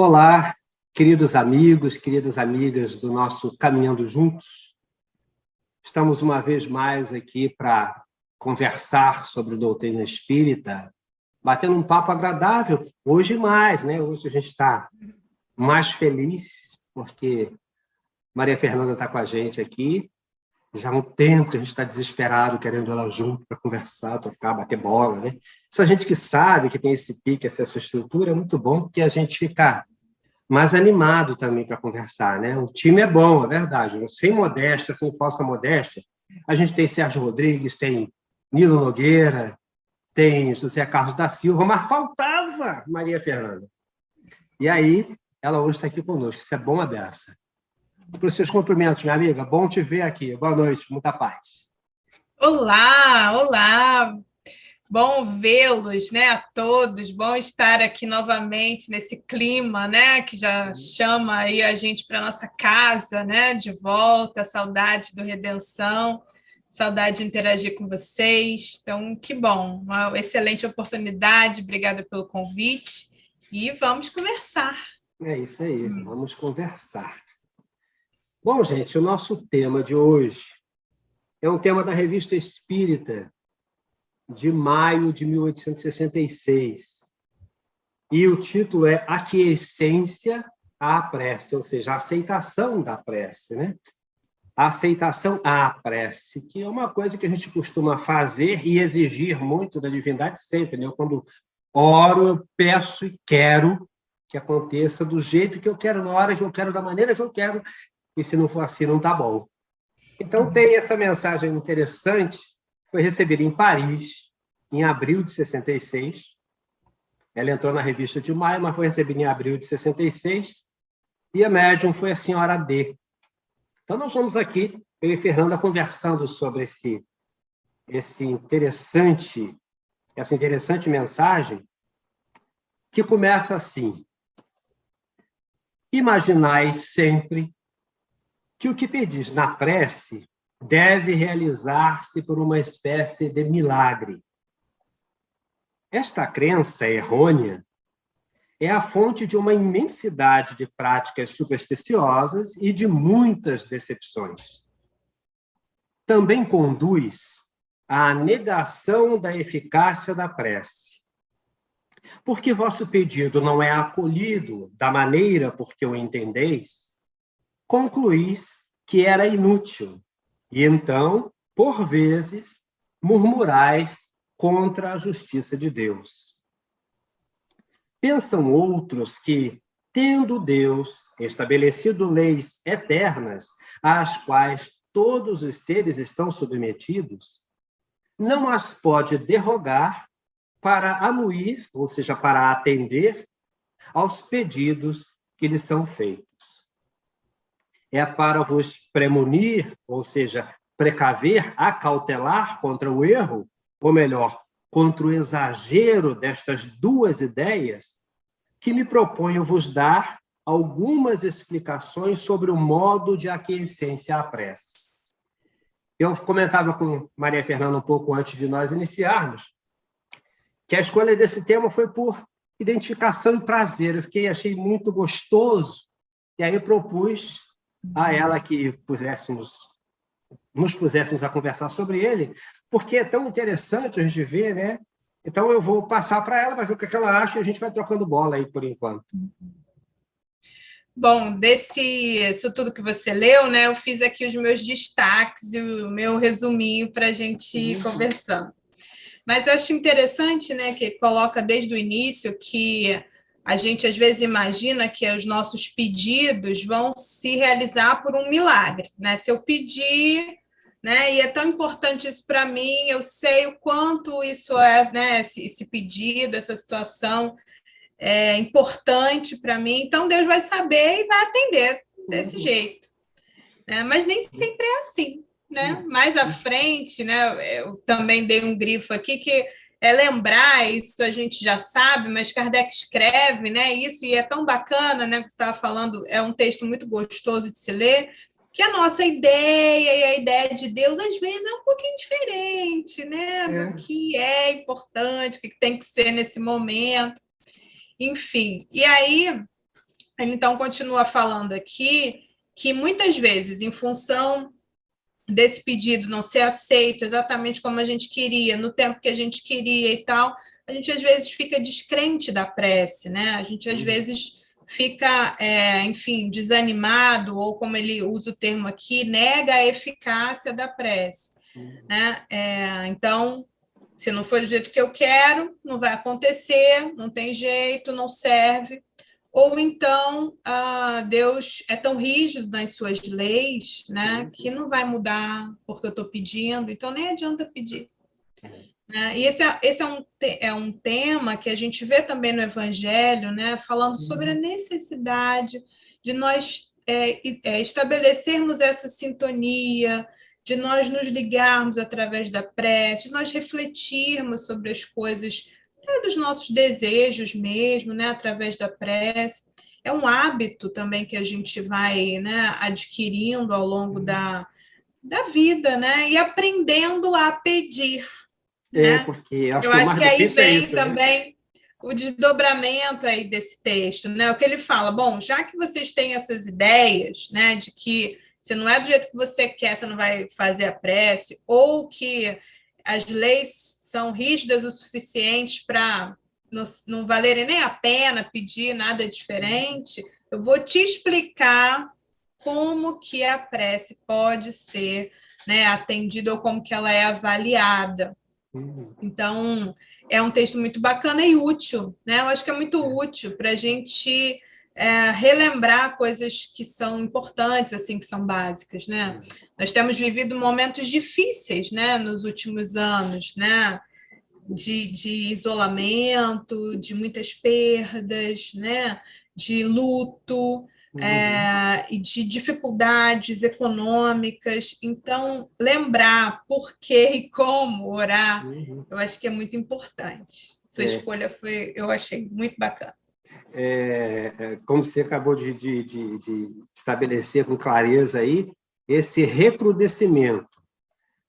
Olá, queridos amigos, queridas amigas do nosso Caminhando Juntos. Estamos uma vez mais aqui para conversar sobre doutrina espírita, batendo um papo agradável. Hoje mais, né? Hoje a gente está mais feliz, porque Maria Fernanda está com a gente aqui. Já há um tempo que a gente está desesperado, querendo ela junto para conversar, trocar, bater bola, né? Essa gente que sabe que tem esse pique, essa estrutura, é muito bom, porque a gente fica mais animado também para conversar, né? O time é bom, é verdade. Sem modéstia, sem falsa modéstia, a gente tem Sérgio Rodrigues, tem Nilo Nogueira, tem José Carlos da Silva, mas faltava Maria Fernanda. E aí, ela hoje está aqui conosco. Isso é bom, a beça. Para os seus cumprimentos, minha amiga. Bom te ver aqui. Boa noite, muita paz. Olá, olá. Bom vê-los, né, a todos. Bom estar aqui novamente nesse clima, né, que já chama aí a gente para nossa casa, né, de volta. Saudade do Redenção, saudade de interagir com vocês. Então, que bom, uma excelente oportunidade. Obrigada pelo convite e vamos conversar. É isso aí, vamos conversar. Bom, gente, o nosso tema de hoje é um tema da Revista Espírita, de maio de 1866. E o título é Aquiescência à Prece, ou seja, a aceitação da prece, né? A aceitação à prece, que é uma coisa que a gente costuma fazer e exigir muito da divindade sempre, né? Eu, quando oro, eu peço e quero que aconteça do jeito que eu quero, na hora que eu quero, da maneira que eu quero, e se não for assim, não está bom. Então, tem essa mensagem interessante, foi recebida em Paris, em abril de 66. Ela entrou na revista de maio, mas foi recebida em abril de 66, e a médium foi a senhora D. Então, nós vamos aqui, eu e Fernanda, conversando sobre essa interessante mensagem, que começa assim: imaginais sempre que o que pedis na prece deve realizar-se por uma espécie de milagre. Esta crença errônea é a fonte de uma imensidade de práticas supersticiosas e de muitas decepções. Também conduz à negação da eficácia da prece. Porque vosso pedido não é acolhido da maneira por que o entendeis, concluís que era inútil, e então, por vezes, murmurais contra a justiça de Deus. Pensam outros que, tendo Deus estabelecido leis eternas, às quais todos os seres estão submetidos, não as pode derrogar para anuir, ou seja, para atender aos pedidos que lhes são feitos. É para vos premunir, ou seja, precaver, acautelar contra o erro, ou melhor, contra o exagero destas duas ideias, que me proponho vos dar algumas explicações sobre o modo de aquiescência à prece. Eu comentava com Maria Fernanda um pouco antes de nós iniciarmos, que a escolha desse tema foi por identificação e prazer. Eu achei muito gostoso, e aí propus a ela que nos puséssemos a conversar sobre ele, porque é tão interessante a gente ver, né? Então, eu vou passar para ela, vai ver o que ela acha, e a gente vai trocando bola aí, por enquanto. Bom, isso tudo que você leu, né? Eu fiz aqui os meus destaques e o meu resuminho para a gente ir conversando. Mas acho interessante, né, que coloca desde o início que a gente às vezes imagina que os nossos pedidos vão se realizar por um milagre, né? Se eu pedir, né, e é tão importante isso para mim, eu sei o quanto isso é, né, esse pedido, essa situação é importante para mim, então Deus vai saber e vai atender desse jeito, né? Mas nem sempre é assim, né? Mais à frente, né, eu também dei um grifo aqui que é lembrar, isso a gente já sabe, mas Kardec escreve, né, isso, e é tão bacana, né, que você estava falando, é um texto muito gostoso de se ler, que a nossa ideia e a ideia de Deus, às vezes, é um pouquinho diferente, né, do que é importante, o que tem que ser nesse momento, enfim. E aí, Ele então continua falando aqui que muitas vezes, em função desse pedido não ser aceito exatamente como a gente queria, no tempo que a gente queria e tal, a gente às vezes fica descrente da prece, né? A gente às vezes fica, enfim, desanimado, ou como ele usa o termo aqui, nega a eficácia da prece, né? Então, se não for do jeito que eu quero, não vai acontecer, não tem jeito, não serve. Ou então, Deus é tão rígido nas suas leis, né, que não vai mudar porque eu estou pedindo, então nem adianta pedir. Né? E esse é um tema que a gente vê também no Evangelho, né, falando sobre a necessidade de nós estabelecermos essa sintonia, de nós nos ligarmos através da prece, de nós refletirmos sobre as coisas, até dos nossos desejos mesmo, né, através da prece. É um hábito também que a gente vai, né, adquirindo ao longo da vida, né, e aprendendo a pedir. Né? Porque eu acho Eu que o acho mais que aí difícil é vem isso, né? também o desdobramento aí desse texto, né? O que ele fala, bom, já que vocês têm essas ideias, né, de que se não é do jeito que você quer, você não vai fazer a prece, ou que as leis são rígidas o suficiente para não valerem nem a pena pedir nada diferente, eu vou te explicar como que a prece pode ser, né, atendida ou como que ela é avaliada. Então, é um texto muito bacana e útil, né? Eu acho que é muito útil para a gente relembrar coisas que são importantes, assim, que são básicas, né? Nós temos vivido momentos difíceis, né, nos últimos anos, né? De isolamento, de muitas perdas, né? De luto, e de dificuldades econômicas. Então, lembrar por que e como orar, eu acho que é muito importante. Sua escolha eu achei muito bacana. Como você acabou de estabelecer com clareza aí, esse recrudescimento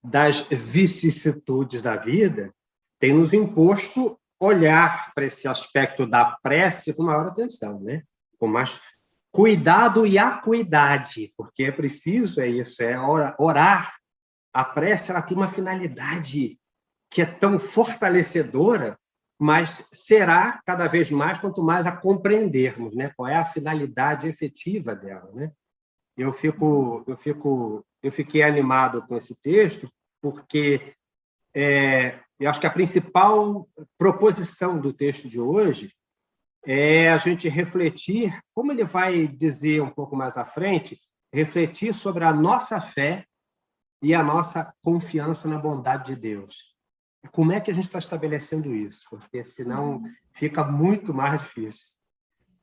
das vicissitudes da vida tem nos imposto olhar para esse aspecto da prece com maior atenção, né? Com mais cuidado e acuidade, porque é preciso, isso, orar. A prece ela tem uma finalidade que é tão fortalecedora, mas será cada vez mais quanto mais a compreendermos, né? Qual é a finalidade efetiva dela, né? Eu fiquei animado com esse texto porque eu acho que a principal proposição do texto de hoje é a gente refletir, como ele vai dizer um pouco mais à frente, refletir sobre a nossa fé e a nossa confiança na bondade de Deus. Como é que a gente está estabelecendo isso? Porque senão fica muito mais difícil.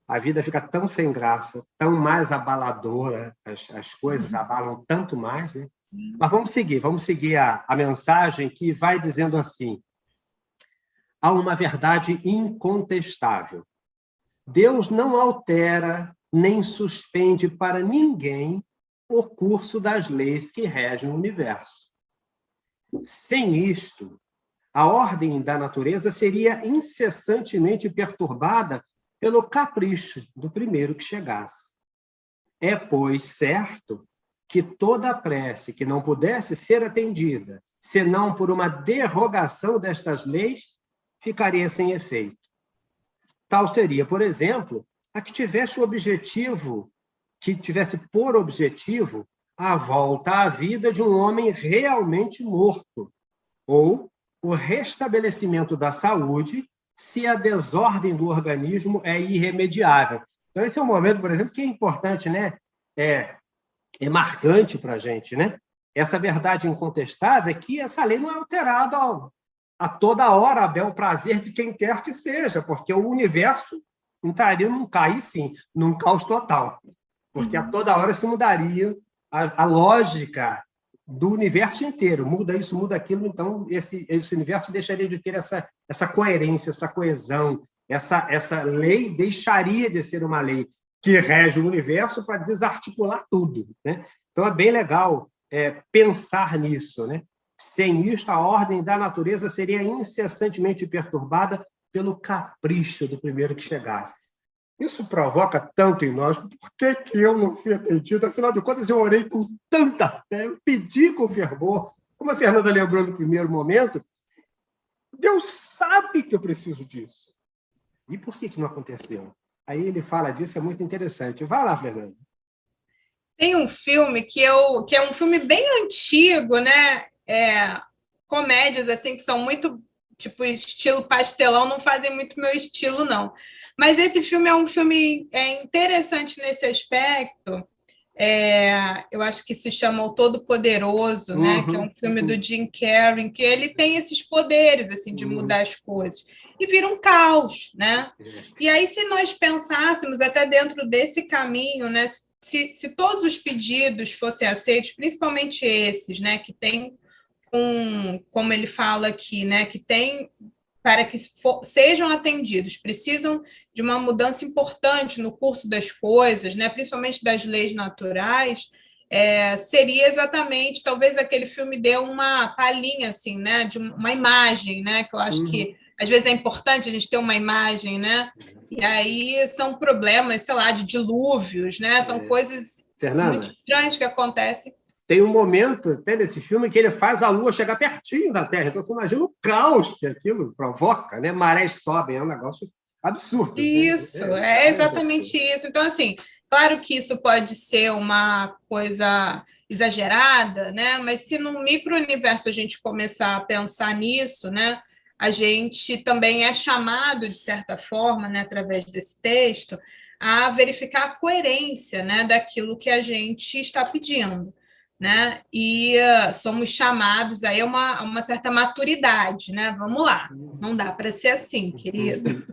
A vida fica tão sem graça, tão mais abaladora, as coisas abalam tanto mais, né? Mas vamos seguir a mensagem que vai dizendo assim: há uma verdade incontestável. Deus não altera nem suspende para ninguém o curso das leis que regem o universo. Sem isto, a ordem da natureza seria incessantemente perturbada pelo capricho do primeiro que chegasse. É, pois, certo que toda prece que não pudesse ser atendida, senão por uma derrogação destas leis, ficaria sem efeito. Tal seria, por exemplo, a que tivesse por objetivo a volta à vida de um homem realmente morto, ou o restabelecimento da saúde se a desordem do organismo é irremediável. Então, esse é um momento, por exemplo, que é importante, né? É marcante para a gente, né? Essa verdade incontestável é que essa lei não é alterada a toda hora, a bel prazer de quem quer que seja, porque o universo entraria num caos, sim, num caos total, porque a toda hora se mudaria a lógica do universo inteiro, muda isso, muda aquilo, então esse universo deixaria de ter essa coerência, essa coesão, essa lei deixaria de ser uma lei que rege o universo para desarticular tudo, né? Então é bem legal pensar nisso, né? Sem isto, a ordem da natureza seria incessantemente perturbada pelo capricho do primeiro que chegasse. Isso provoca tanto em nós. Por que eu não fui atendido? Afinal de contas, eu orei com tanta fé, eu pedi com fervor. Como a Fernanda lembrou no primeiro momento, Deus sabe que eu preciso disso. E por que não aconteceu? Aí ele fala disso, é muito interessante. Vai lá, Fernanda. Tem um filme que é um filme bem antigo, né? Comédias assim que são muito tipo estilo pastelão, não fazem muito meu estilo, não. Mas esse filme é um filme interessante nesse aspecto. Eu acho que se chama O Todo-Poderoso, né? Que é um filme do Jim Carrey, que ele tem esses poderes assim de mudar as coisas e vira um caos, né? E aí, se nós pensássemos até dentro desse caminho, né? Se todos os pedidos fossem aceitos, principalmente esses, né? Que tem como ele fala aqui, né? Que tem para que sejam atendidos, precisam de uma mudança importante no curso das coisas, né, principalmente das leis naturais, seria exatamente, talvez aquele filme dê uma palhinha, assim, né, de uma imagem, né, que eu acho que às vezes é importante a gente ter uma imagem, né, e aí são problemas, sei lá, de dilúvios, né, são coisas Fernanda, muito estranhas que acontecem. Tem um momento até nesse filme que ele faz a Lua chegar pertinho da Terra. Então, você imagina o caos que aquilo provoca, né? Marés sobem, é um negócio absurdo. Isso, é exatamente isso. Então, assim, claro que isso pode ser uma coisa exagerada, né? Mas se no micro-universo a gente começar a pensar nisso, né? A gente também é chamado, de certa forma, né, através desse texto, a verificar a coerência, né, daquilo que a gente está pedindo, né? E somos chamados aí a uma certa maturidade, né? Vamos lá, não dá para ser assim, querido.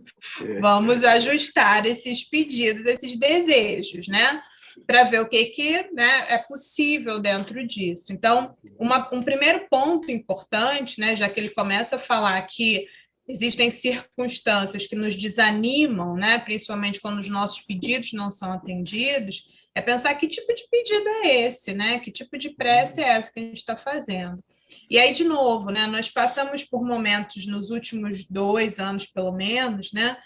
Vamos ajustar esses pedidos, esses desejos, né? Para ver o que né, é possível dentro disso. Então, um primeiro ponto importante, né, já que ele começa a falar que existem circunstâncias que nos desanimam, né, principalmente quando os nossos pedidos não são atendidos, é pensar que tipo de pedido é esse, né? Que tipo de prece é essa que a gente está fazendo. E aí, de novo, né, nós passamos por momentos nos últimos 2 anos, pelo menos, né,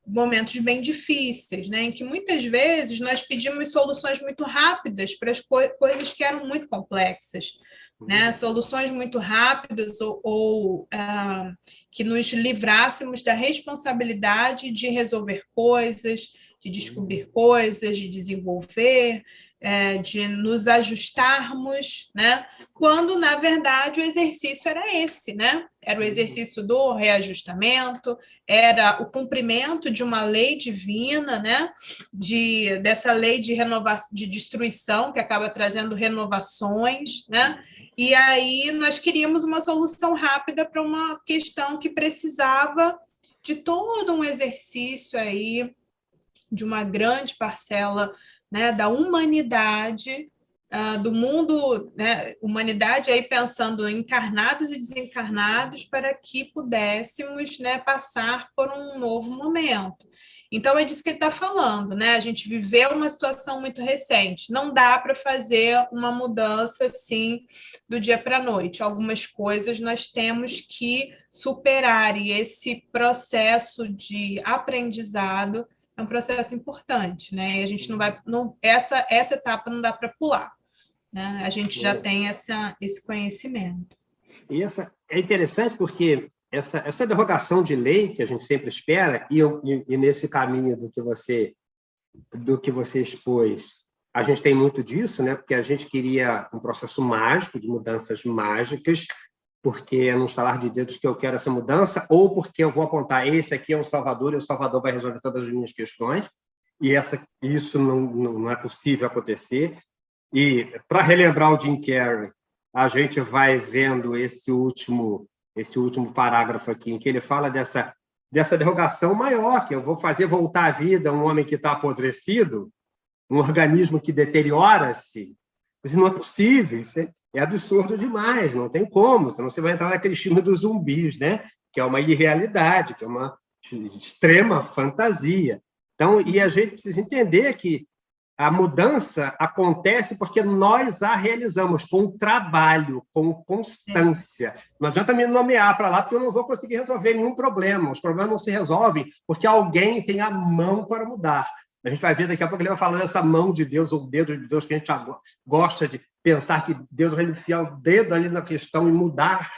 momentos bem difíceis, né, em que muitas vezes nós pedimos soluções muito rápidas para as coisas que eram muito complexas, né, soluções muito rápidas ou que nos livrássemos da responsabilidade de resolver coisas, de descobrir coisas, de desenvolver, de nos ajustarmos, né? Quando, na verdade, o exercício era esse, né? Era o exercício do reajustamento, era o cumprimento de uma lei divina, né? Dessa lei de destruição, que acaba trazendo renovações, né? E aí nós queríamos uma solução rápida para uma questão que precisava de todo um exercício aí, de uma grande parcela, né, da humanidade, do mundo, né, humanidade aí pensando em encarnados e desencarnados para que pudéssemos, né, passar por um novo momento. Então, é disso que ele está falando, né? A gente viveu uma situação muito recente. Não dá para fazer uma mudança assim do dia para a noite. Algumas coisas nós temos que superar, e esse processo de aprendizado é um processo importante, né? E a gente essa etapa não dá para pular, né? A gente já tem esse conhecimento. E essa é interessante porque essa derrogação de lei que a gente sempre espera, e nesse caminho do que você expôs, a gente tem muito disso, né? Porque a gente queria um processo mágico, de mudanças mágicas, porque é num estalar de dedos que eu quero essa mudança, ou porque eu vou apontar, esse aqui é o Salvador, e o Salvador vai resolver todas as minhas questões, e isso não é possível acontecer. E, para relembrar o Jim Carrey, a gente vai vendo esse último parágrafo aqui, em que ele fala dessa derrogação maior, que eu vou fazer voltar à vida um homem que está apodrecido, um organismo que deteriora-se. Isso não é possível, isso é absurdo demais, não tem como, senão você vai entrar naquele filme dos zumbis, né? Que é uma irrealidade, que é uma extrema fantasia. Então, e a gente precisa entender que a mudança acontece porque nós a realizamos com trabalho, com constância. Não adianta me nomear para lá, porque eu não vou conseguir resolver nenhum problema. Os problemas não se resolvem porque alguém tem a mão para mudar. A gente vai ver daqui a pouco, ele vai falar dessa mão de Deus, ou o dedo de Deus, que a gente gosta de pensar que Deus vai enfiar o dedo ali na questão e mudar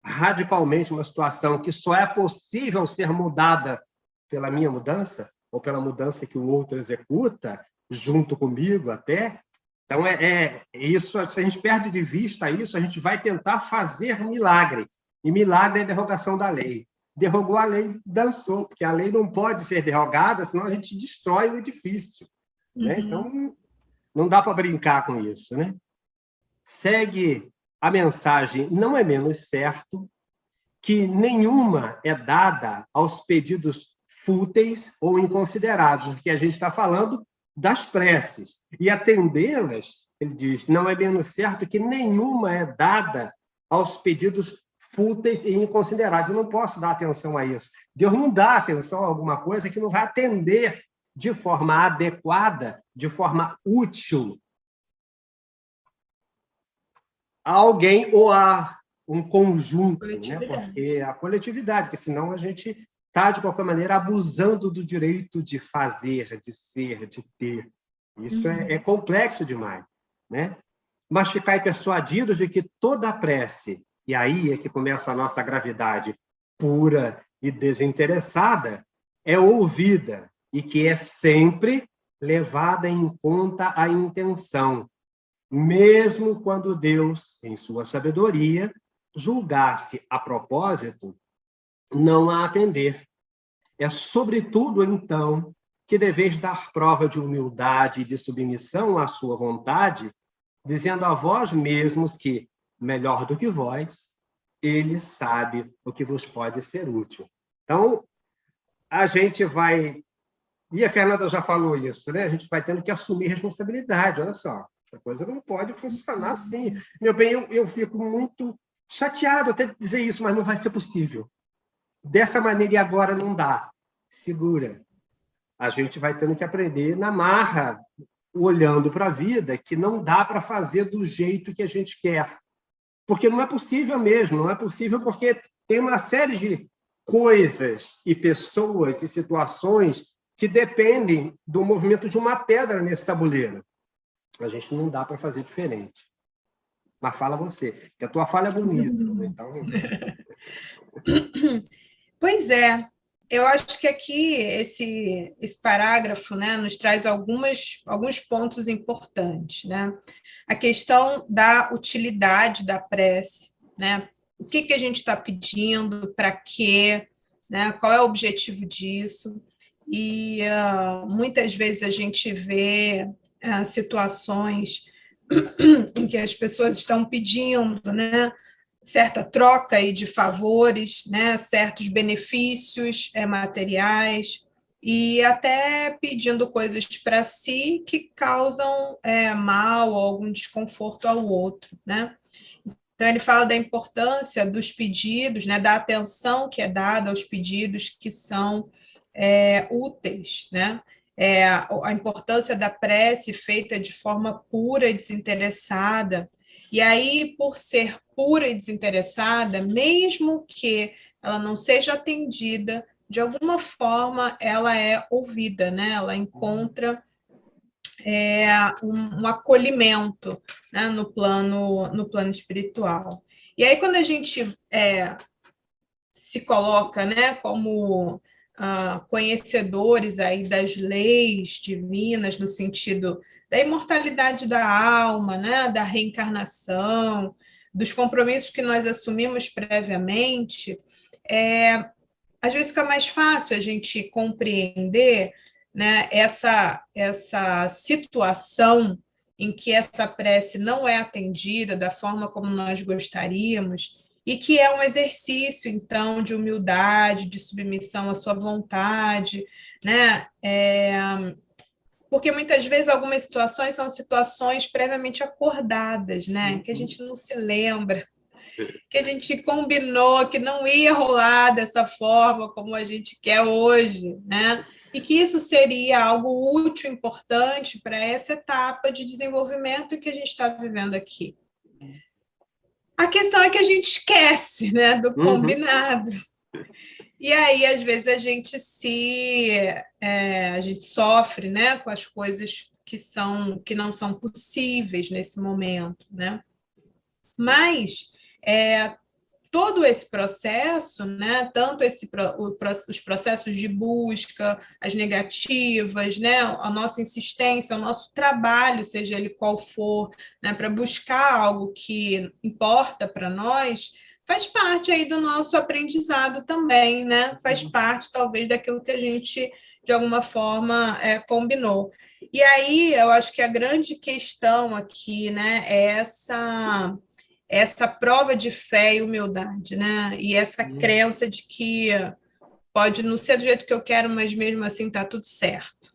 radicalmente uma situação que só é possível ser mudada pela minha mudança, ou pela mudança que o outro executa, junto comigo até. Então, isso, se a gente perde de vista isso, a gente vai tentar fazer milagre. E milagre é derrogação da lei. Derrogou a lei, dançou, porque a lei não pode ser derrogada, senão a gente destrói o edifício. Né? Então, não dá para brincar com isso. Né? Segue a mensagem: não é menos certo que nenhuma é dada aos pedidos fúteis ou inconsiderados, porque a gente está falando das preces. E atendê-las, ele diz, não é menos certo que nenhuma é dada aos pedidos fúteis e inconsiderados. Eu não posso dar atenção a isso. Deus não dá atenção a alguma coisa que não vai atender de forma adequada, de forma útil a alguém ou a um conjunto, né? Porque a coletividade, porque senão a gente está, de qualquer maneira, abusando do direito de fazer, de ser, de ter. Isso é complexo demais. Né? Mas ficai persuadidos de que toda a prece, e aí é que começa a nossa gravidade pura e desinteressada, é ouvida e que é sempre levada em conta a intenção, mesmo quando Deus, em sua sabedoria, julgasse a propósito não a atender. É, sobretudo, então, que deveis dar prova de humildade e de submissão à sua vontade, dizendo a vós mesmos que, melhor do que vós, ele sabe o que vos pode ser útil. Então, a gente vai... E a Fernanda já falou isso, né? A gente vai tendo que assumir responsabilidade. Olha só, essa coisa não pode funcionar assim. Meu bem, eu fico muito chateado até de dizer isso, mas não vai ser possível. Dessa maneira e agora não dá. Segura. A gente vai tendo que aprender na marra, olhando para a vida, que não dá para fazer do jeito que a gente quer. Porque não é possível mesmo, não é possível porque tem uma série de coisas e pessoas e situações que dependem do movimento de uma pedra nesse tabuleiro. A gente não dá para fazer diferente. Mas fala você, que a tua fala é bonita. Então... Pois é, eu acho que aqui esse parágrafo, né, nos traz alguns pontos importantes. Né? A questão da utilidade da prece, né? O que a gente está pedindo, para quê, né? Qual é o objetivo disso. E muitas vezes a gente vê situações em que as pessoas estão pedindo, né, certa troca aí de favores, né, certos benefícios materiais, e até pedindo coisas para si que causam mal ou algum desconforto ao outro. Né? Então, ele fala da importância dos pedidos, né, da atenção que é dada aos pedidos que são úteis, né? A importância da prece feita de forma pura e desinteressada. E aí, por ser pura e desinteressada, mesmo que ela não seja atendida, de alguma forma ela é ouvida, né? Ela encontra um acolhimento, né? no plano espiritual. E aí, quando a gente se coloca, né, como conhecedores aí das leis divinas, no sentido da imortalidade da alma, né, da reencarnação, dos compromissos que nós assumimos previamente, às vezes fica mais fácil a gente compreender, né, essa situação em que essa prece não é atendida da forma como nós gostaríamos, e que é um exercício, então, de humildade, de submissão à sua vontade, né? Porque muitas vezes algumas situações são situações previamente acordadas, né? Que a gente não se lembra. que a gente combinou que não ia rolar dessa forma como a gente quer hoje, né? E que isso seria algo útil, importante para essa etapa de desenvolvimento que a gente está vivendo aqui. A questão é que a gente esquece, né, do combinado. E aí, às vezes, a gente sofre, né, com as coisas que não são possíveis nesse momento, né? Mas todo esse processo, né, tanto os processos de busca, as negativas, né, a nossa insistência, o nosso trabalho, seja ele qual for, né, para buscar algo que importa para nós, faz parte aí do nosso aprendizado também, né? Faz parte, talvez, daquilo que a gente, de alguma forma, combinou. E aí, eu acho que a grande questão aqui, né, é essa prova de fé e humildade, né? E essa crença de que pode não ser do jeito que eu quero, mas mesmo assim está tudo certo.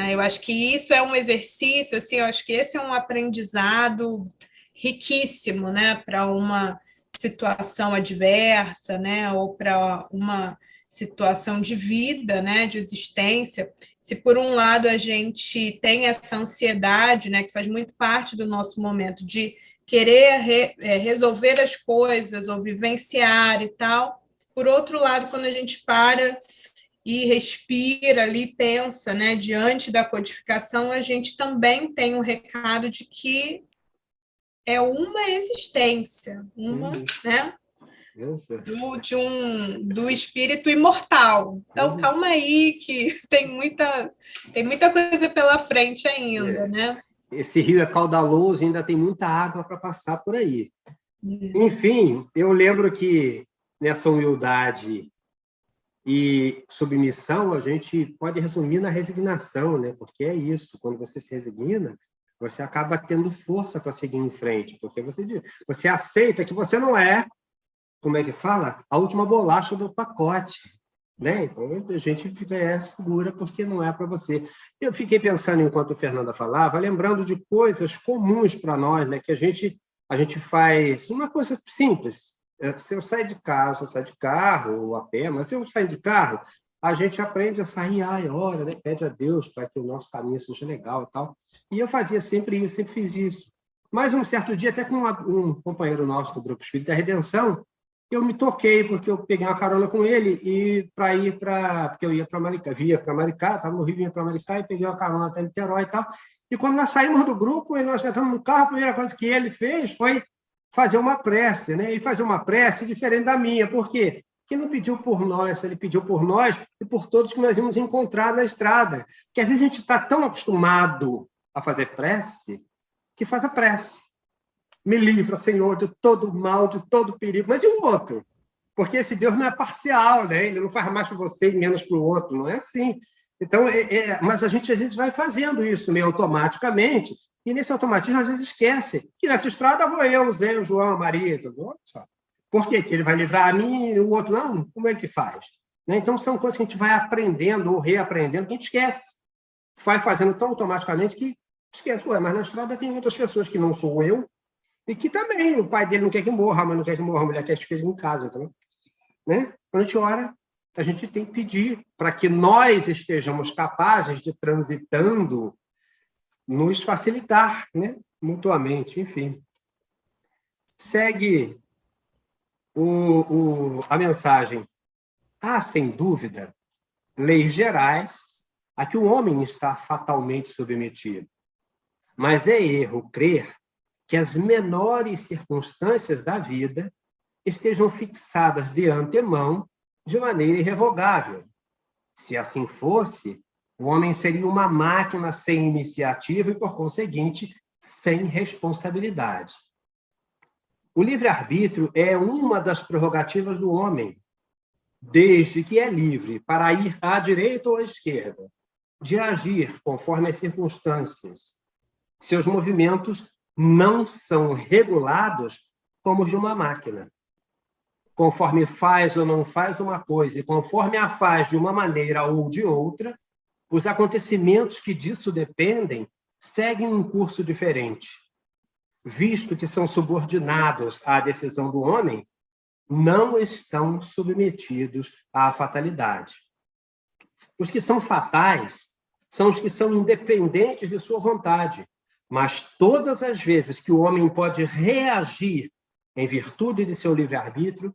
Eu acho que isso é um exercício, assim, eu acho que esse é um aprendizado riquíssimo, né? Para uma situação adversa, né? Ou para uma situação de vida, né? De existência. Se por um lado a gente tem essa ansiedade, né? Que faz muito parte do nosso momento de querer resolver as coisas ou vivenciar e tal. Por outro lado, quando a gente para e respira ali, pensa, né, diante da codificação, a gente também tem um recado de que é uma existência, né, do espírito imortal. Então, calma aí, que tem muita coisa pela frente ainda, né? Esse rio é caudaloso e ainda tem muita água para passar por aí. Enfim, eu lembro que nessa humildade e submissão, a gente pode resumir na resignação, né? Porque é isso, quando você se resigna, você acaba tendo força para seguir em frente, porque você aceita que você não é, como é que fala? A última bolacha do pacote. Né? Então, a gente fica segura porque não é para você. Eu fiquei pensando, enquanto a Fernanda falava, lembrando de coisas comuns para nós, né? Que a gente faz uma coisa simples. Se eu sair de casa, eu saio de carro ou a pé, mas se eu sair de carro, a gente aprende a sair, ora, né? Pede a Deus para que o nosso caminho seja legal e tal. E eu fazia sempre isso, sempre fiz isso. Mas um certo dia, até com um companheiro nosso do Grupo Espírita Redenção, eu me toquei, porque eu peguei uma carona com ele e porque eu ia para Maricá, estava no Rio, ia para Maricá e peguei uma carona até Niterói e tal. E quando nós saímos do grupo e nós entramos no carro, a primeira coisa que ele fez foi fazer uma prece, né? E fazer uma prece diferente da minha. Por quê? Porque não pediu por nós, ele pediu por nós e por todos que nós íamos encontrar na estrada. Porque às vezes a gente está tão acostumado a fazer prece que faz a prece. Me livra, Senhor, de todo mal, de todo perigo. Mas e o outro? Porque esse Deus não é parcial, né? Ele não faz mais para você e menos para o outro. Não é assim. Então, mas a gente, às vezes, vai fazendo isso meio automaticamente, e nesse automatismo, às vezes, esquece que nessa estrada vou eu, o Zé, o João, a Maria, tudo. Por quê? Que ele vai livrar a mim e o outro não? Como é que faz? Né? Então, são coisas que a gente vai aprendendo ou reaprendendo, que a gente esquece. Vai fazendo tão automaticamente que esquece. Mas na estrada tem outras pessoas que não sou eu, e que também o pai dele não quer que morra, a mãe não quer que morra, a mulher quer que esteja em casa. Então, né? Quando a gente ora, a gente tem que pedir para que nós estejamos capazes de, transitando, nos facilitar, né? Mutuamente, enfim. Segue a mensagem. Há, sem dúvida, leis gerais a que o homem está fatalmente submetido. Mas é erro crer que as menores circunstâncias da vida estejam fixadas de antemão de maneira irrevogável. Se assim fosse, o homem seria uma máquina sem iniciativa e, por conseguinte, sem responsabilidade. O livre-arbítrio é uma das prerrogativas do homem, desde que é livre para ir à direita ou à esquerda, de agir conforme as circunstâncias. Seus movimentos não são regulados como os de uma máquina. Conforme faz ou não faz uma coisa, e conforme a faz de uma maneira ou de outra, os acontecimentos que disso dependem seguem um curso diferente. visto que são subordinados à decisão do homem, não estão submetidos à fatalidade. Os que são fatais são os que são independentes de sua vontade, mas todas as vezes que o homem pode reagir em virtude de seu livre-arbítrio,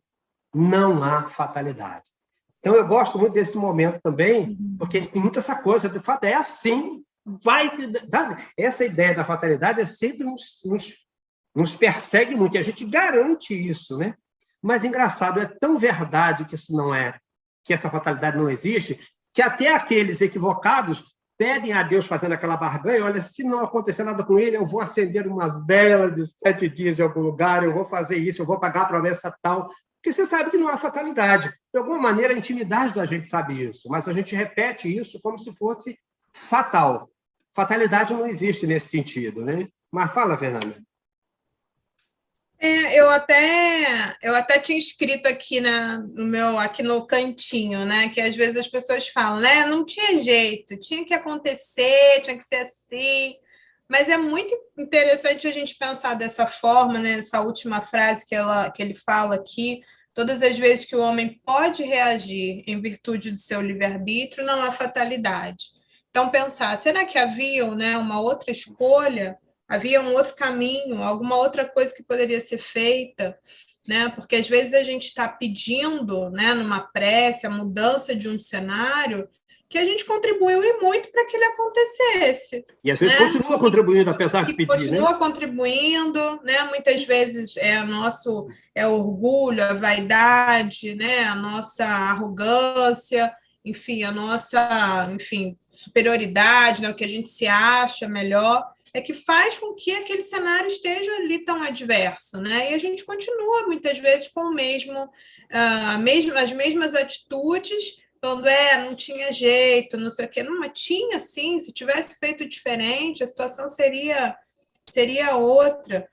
não há fatalidade. Então, eu gosto muito desse momento também, porque a gente tem muito essa coisa, de fato, é assim, vai... Essa ideia da fatalidade sempre nos persegue muito, e a gente garante isso, né? Mas, engraçado, é tão verdade que isso não é, que essa fatalidade não existe, que até aqueles equivocados pedem a Deus fazendo aquela barganha, olha, se não acontecer nada com ele, eu vou acender uma vela de 7 dias em algum lugar, eu vou fazer isso, eu vou pagar a promessa tal, porque você sabe que não há fatalidade. De alguma maneira, a intimidade da gente sabe isso, mas a gente repete isso como se fosse fatal. Fatalidade não existe nesse sentido, né? Mas fala, Fernanda. Eu até tinha escrito aqui aqui no cantinho, né? Que às vezes as pessoas falam, né? Não tinha jeito, tinha que acontecer, tinha que ser assim. Mas é muito interessante a gente pensar dessa forma, né? Essa última frase que ele fala aqui, todas as vezes que o homem pode reagir em virtude do seu livre-arbítrio, não há fatalidade. Então, pensar, será que havia, né, uma outra escolha? Havia um outro caminho, alguma outra coisa que poderia ser feita, né? Porque às vezes a gente está pedindo, né, numa prece, a mudança de um cenário que a gente contribuiu e muito para que ele acontecesse. E às vezes continua contribuindo, apesar de pedir, continua né? contribuindo, né? Muitas vezes é o orgulho, a vaidade, né? A nossa arrogância, enfim, a nossa, enfim, superioridade, né? O que a gente se acha melhor, é que faz com que aquele cenário esteja ali tão adverso, né? E a gente continua, muitas vezes, com o as mesmas atitudes, falando, não tinha jeito, não sei o quê. Não, mas tinha sim, se tivesse feito diferente, a situação seria outra.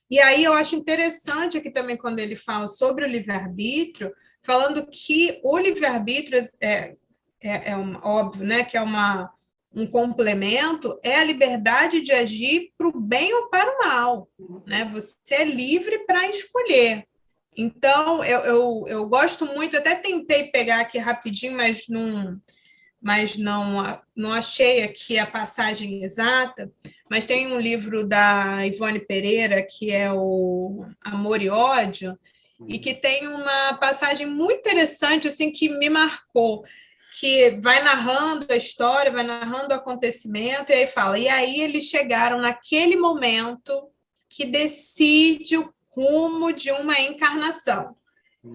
E aí eu acho interessante aqui também, quando ele fala sobre o livre-arbítrio, falando que o livre-arbítrio óbvio, né, que é um complemento, é a liberdade de agir para o bem ou para o mal, né? Você é livre para escolher. Então, eu gosto muito, até tentei pegar aqui rapidinho, mas não achei aqui a passagem exata, mas tem um livro da Ivone Pereira, que é o Amor e Ódio, e que tem uma passagem muito interessante, assim, que me marcou, que vai narrando a história, vai narrando o acontecimento, e aí fala, e aí eles chegaram naquele momento que decide o rumo de uma encarnação,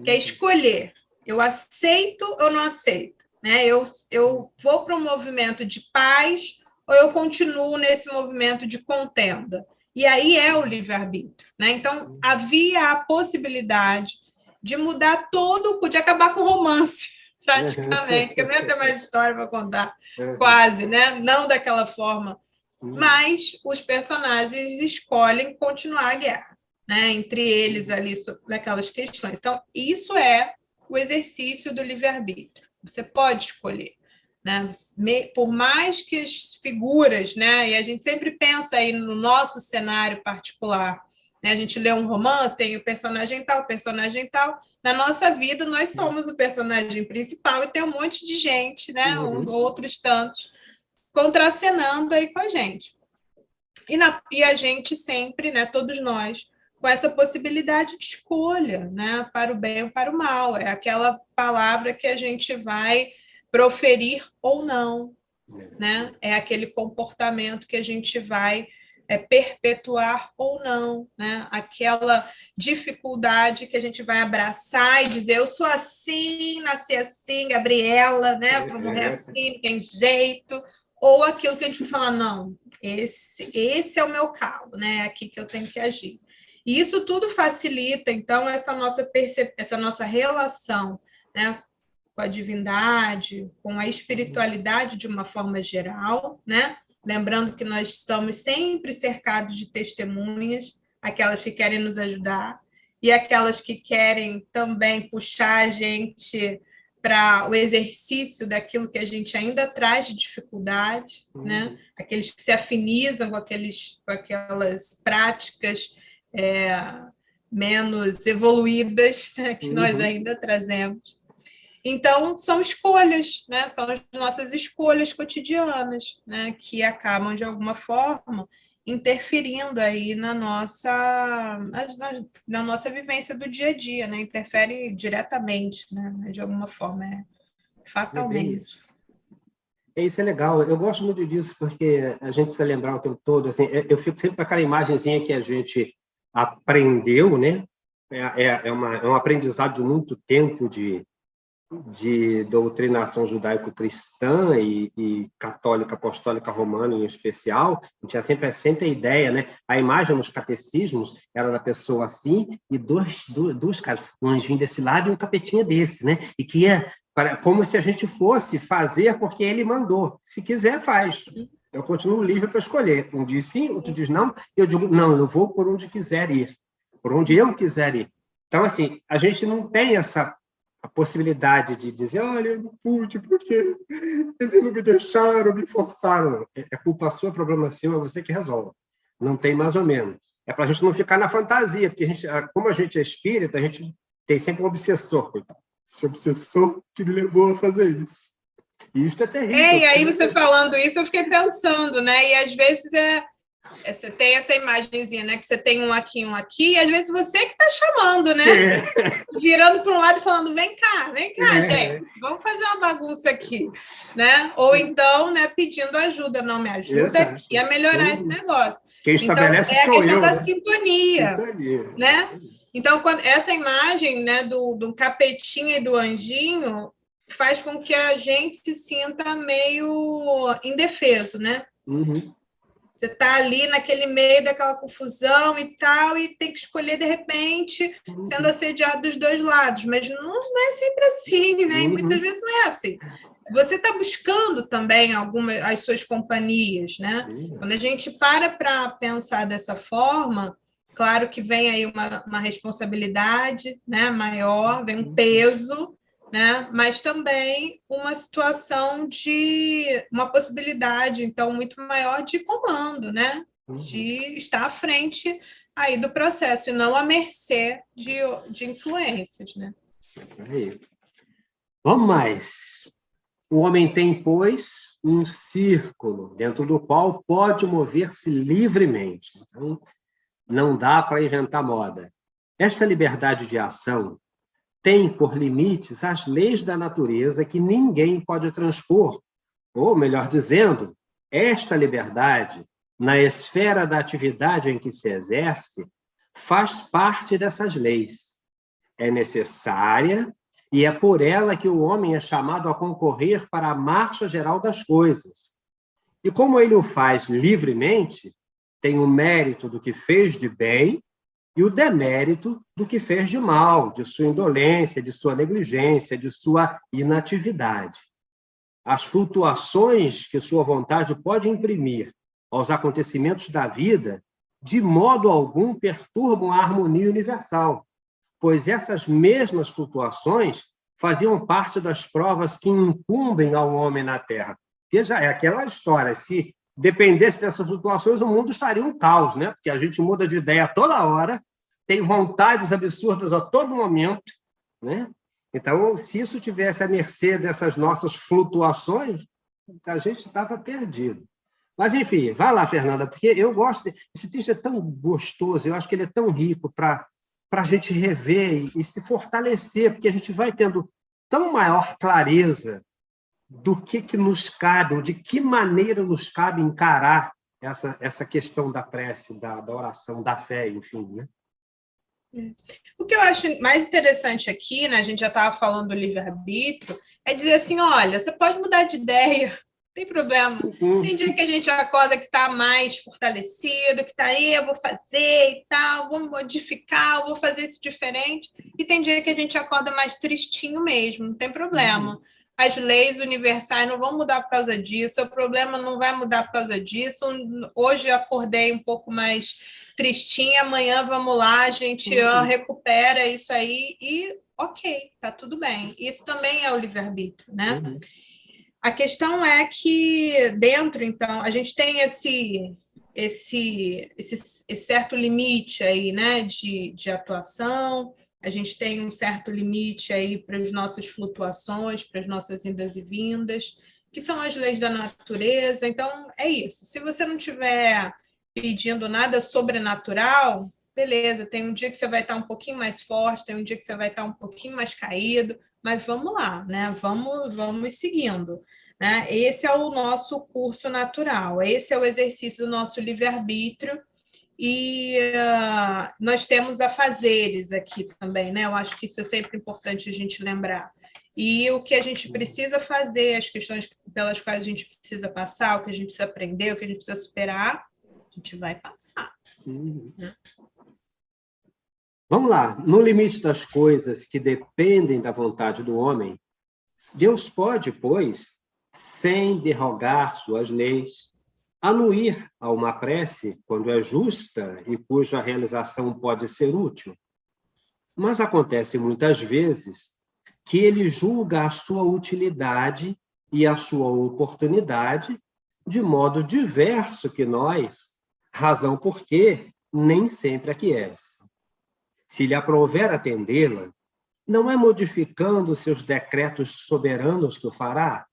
que é escolher, eu aceito ou não aceito, né? Eu vou para um movimento de paz ou eu continuo nesse movimento de contenda? E aí é o livre-arbítrio, né? Então, havia a possibilidade de mudar de acabar com o romance, praticamente, que eu não ia ter mais história para contar, quase, né? Não daquela forma, mas os personagens escolhem continuar a guerra, né? Entre eles ali, daquelas questões. Então, isso é o exercício do livre-arbítrio. Você pode escolher, né? Por mais que as figuras, né? E a gente sempre pensa aí no nosso cenário particular, né? A gente lê um romance, tem o personagem tal, na nossa vida, nós somos o personagem principal e tem um monte de gente, né? Outros tantos, contracenando aí com a gente. E a gente sempre, né? Todos nós, com essa possibilidade de escolha, né? Para o bem ou para o mal. É aquela palavra que a gente vai proferir ou não, né? É aquele comportamento que a gente vai perpetuar ou não, né? Aquela dificuldade que a gente vai abraçar e dizer, eu sou assim, nasci assim, Gabriela, né? Vou morrer assim, não tem jeito. Ou aquilo que a gente vai falar, não, esse é o meu calo, né? É aqui que eu tenho que agir. E isso tudo facilita, então, essa nossa relação, né? Com a divindade, com a espiritualidade de uma forma geral, né? Lembrando que nós estamos sempre cercados de testemunhas, aquelas que querem nos ajudar e aquelas que querem também puxar a gente para o exercício daquilo que a gente ainda traz de dificuldade, né? Aqueles que se afinizam com aquelas práticas menos evoluídas, né, que nós ainda trazemos. Então, são escolhas, né? São as nossas escolhas cotidianas, né? Que acabam, de alguma forma, interferindo aí na nossa vivência do dia a dia, né? Interfere diretamente, né? De alguma forma, fatalmente. Isso é legal. Eu gosto muito disso, porque a gente precisa lembrar o tempo todo, assim, eu fico sempre com aquela imagenzinha que a gente aprendeu, né? Um aprendizado de muito tempo de doutrinação judaico-cristã e católica, apostólica romana em especial. A gente tinha sempre a ideia, né? A imagem nos catecismos era da pessoa assim e dois caras, um anjinho desse lado e um capetinha desse, né? E que ia como se a gente fosse fazer porque ele mandou. Se quiser, faz. Eu continuo livre para escolher. Um diz sim, outro diz não. Eu digo, não, eu vou por onde quiser ir, por onde eu quiser ir. Então, assim, a gente não tem a possibilidade de dizer, olha, eu não pude, porque eles não me deixaram, me forçaram. É culpa sua, problema seu, é você que resolve. Não tem mais ou menos. É para a gente não ficar na fantasia, porque como a gente é espírita, a gente tem sempre um obsessor, coitado. Esse obsessor que me levou a fazer isso. E isso é terrível. E aí você falando isso, eu fiquei pensando, né? E às vezes você tem essa imagenzinha, né? Que você tem um aqui, e às vezes você que está chamando, né? Virando para um lado e falando, vem cá, gente, vamos fazer uma bagunça aqui, né? Ou então, né, pedindo ajuda, não me ajuda aqui a melhorar esse negócio. Quem estabelece então, é a questão da né? sintonia, né? Então, essa imagem, né, do capetinha e do anjinho faz com que a gente se sinta meio indefeso, né? Você está ali naquele meio daquela confusão e tal, e tem que escolher, de repente, sendo assediado dos dois lados. Mas não é sempre assim, né? E muitas vezes não é assim. Você está buscando também as suas companhias, né? Quando a gente para pensar dessa forma, claro que vem aí uma responsabilidade, né, maior, vem um peso, né? Mas também uma situação uma possibilidade, então, muito maior de comando, né? De estar à frente aí do processo e não à mercê de influências, né? Vamos mais. O homem tem, pois, um círculo dentro do qual pode mover-se livremente. Então, não dá para inventar moda. Esta liberdade de ação tem por limites as leis da natureza que ninguém pode transpor. Ou, melhor dizendo, esta liberdade, na esfera da atividade em que se exerce, faz parte dessas leis. É necessária e é por ela que o homem é chamado a concorrer para a marcha geral das coisas. E como ele o faz livremente, tem o mérito do que fez de bem e o demérito do que fez de mal, de sua indolência, de sua negligência, de sua inatividade. As flutuações que sua vontade pode imprimir aos acontecimentos da vida, de modo algum perturbam a harmonia universal, pois essas mesmas flutuações faziam parte das provas que incumbem ao homem na Terra. Veja, é aquela história, se dependesse dessas flutuações, o mundo estaria um caos, né? Porque a gente muda de ideia toda hora, tem vontades absurdas a todo momento, né? Então, se isso tivesse à mercê dessas nossas flutuações, a gente estava perdido. Mas, enfim, vai lá, Fernanda, porque eu gosto... Esse texto é tão gostoso, eu acho que ele é tão rico para a gente rever e se fortalecer, porque a gente vai tendo tão maior clareza do que nos cabe, ou de que maneira nos cabe encarar essa questão da prece, da oração, da fé, enfim, né? O que eu acho mais interessante aqui, né, a gente já estava falando do livre-arbítrio, é dizer assim, olha, você pode mudar de ideia, não tem problema. Tem dia que a gente acorda que está mais fortalecido, que está aí, eu vou fazer e tal, vou modificar, eu vou fazer isso diferente. E tem dia que a gente acorda mais tristinho mesmo, não tem problema. As leis universais não vão mudar por causa disso, o problema não vai mudar por causa disso. Hoje eu acordei um pouco mais tristinha, amanhã vamos lá, a gente recupera isso aí e ok, tá tudo bem. Isso também é o livre-arbítrio, né? Uhum. A questão é que dentro, então, a gente tem esse certo limite aí, né, de atuação, a gente tem um certo limite aí para as nossas flutuações, para as nossas indas e vindas, que são as leis da natureza. Então, é isso. Se você não estiver pedindo nada sobrenatural, beleza, tem um dia que você vai estar um pouquinho mais forte, tem um dia que você vai estar um pouquinho mais caído, mas vamos lá, né? Vamos seguindo. Né? Esse é o nosso curso natural, esse é o exercício do nosso livre-arbítrio, e nós temos afazeres aqui também, né? Eu acho que isso é sempre importante a gente lembrar. E o que a gente precisa fazer, as questões pelas quais a gente precisa passar, o que a gente precisa aprender, o que a gente precisa superar, a gente vai passar. Né? Vamos lá. No limite das coisas que dependem da vontade do homem, Deus pode, pois, sem derrogar suas leis, anuir a uma prece quando é justa e cuja realização pode ser útil. Mas acontece muitas vezes que ele julga a sua utilidade e a sua oportunidade de modo diverso que nós, razão porque nem sempre aquece. Se lhe aprouver atendê-la, não é modificando seus decretos soberanos que o fará,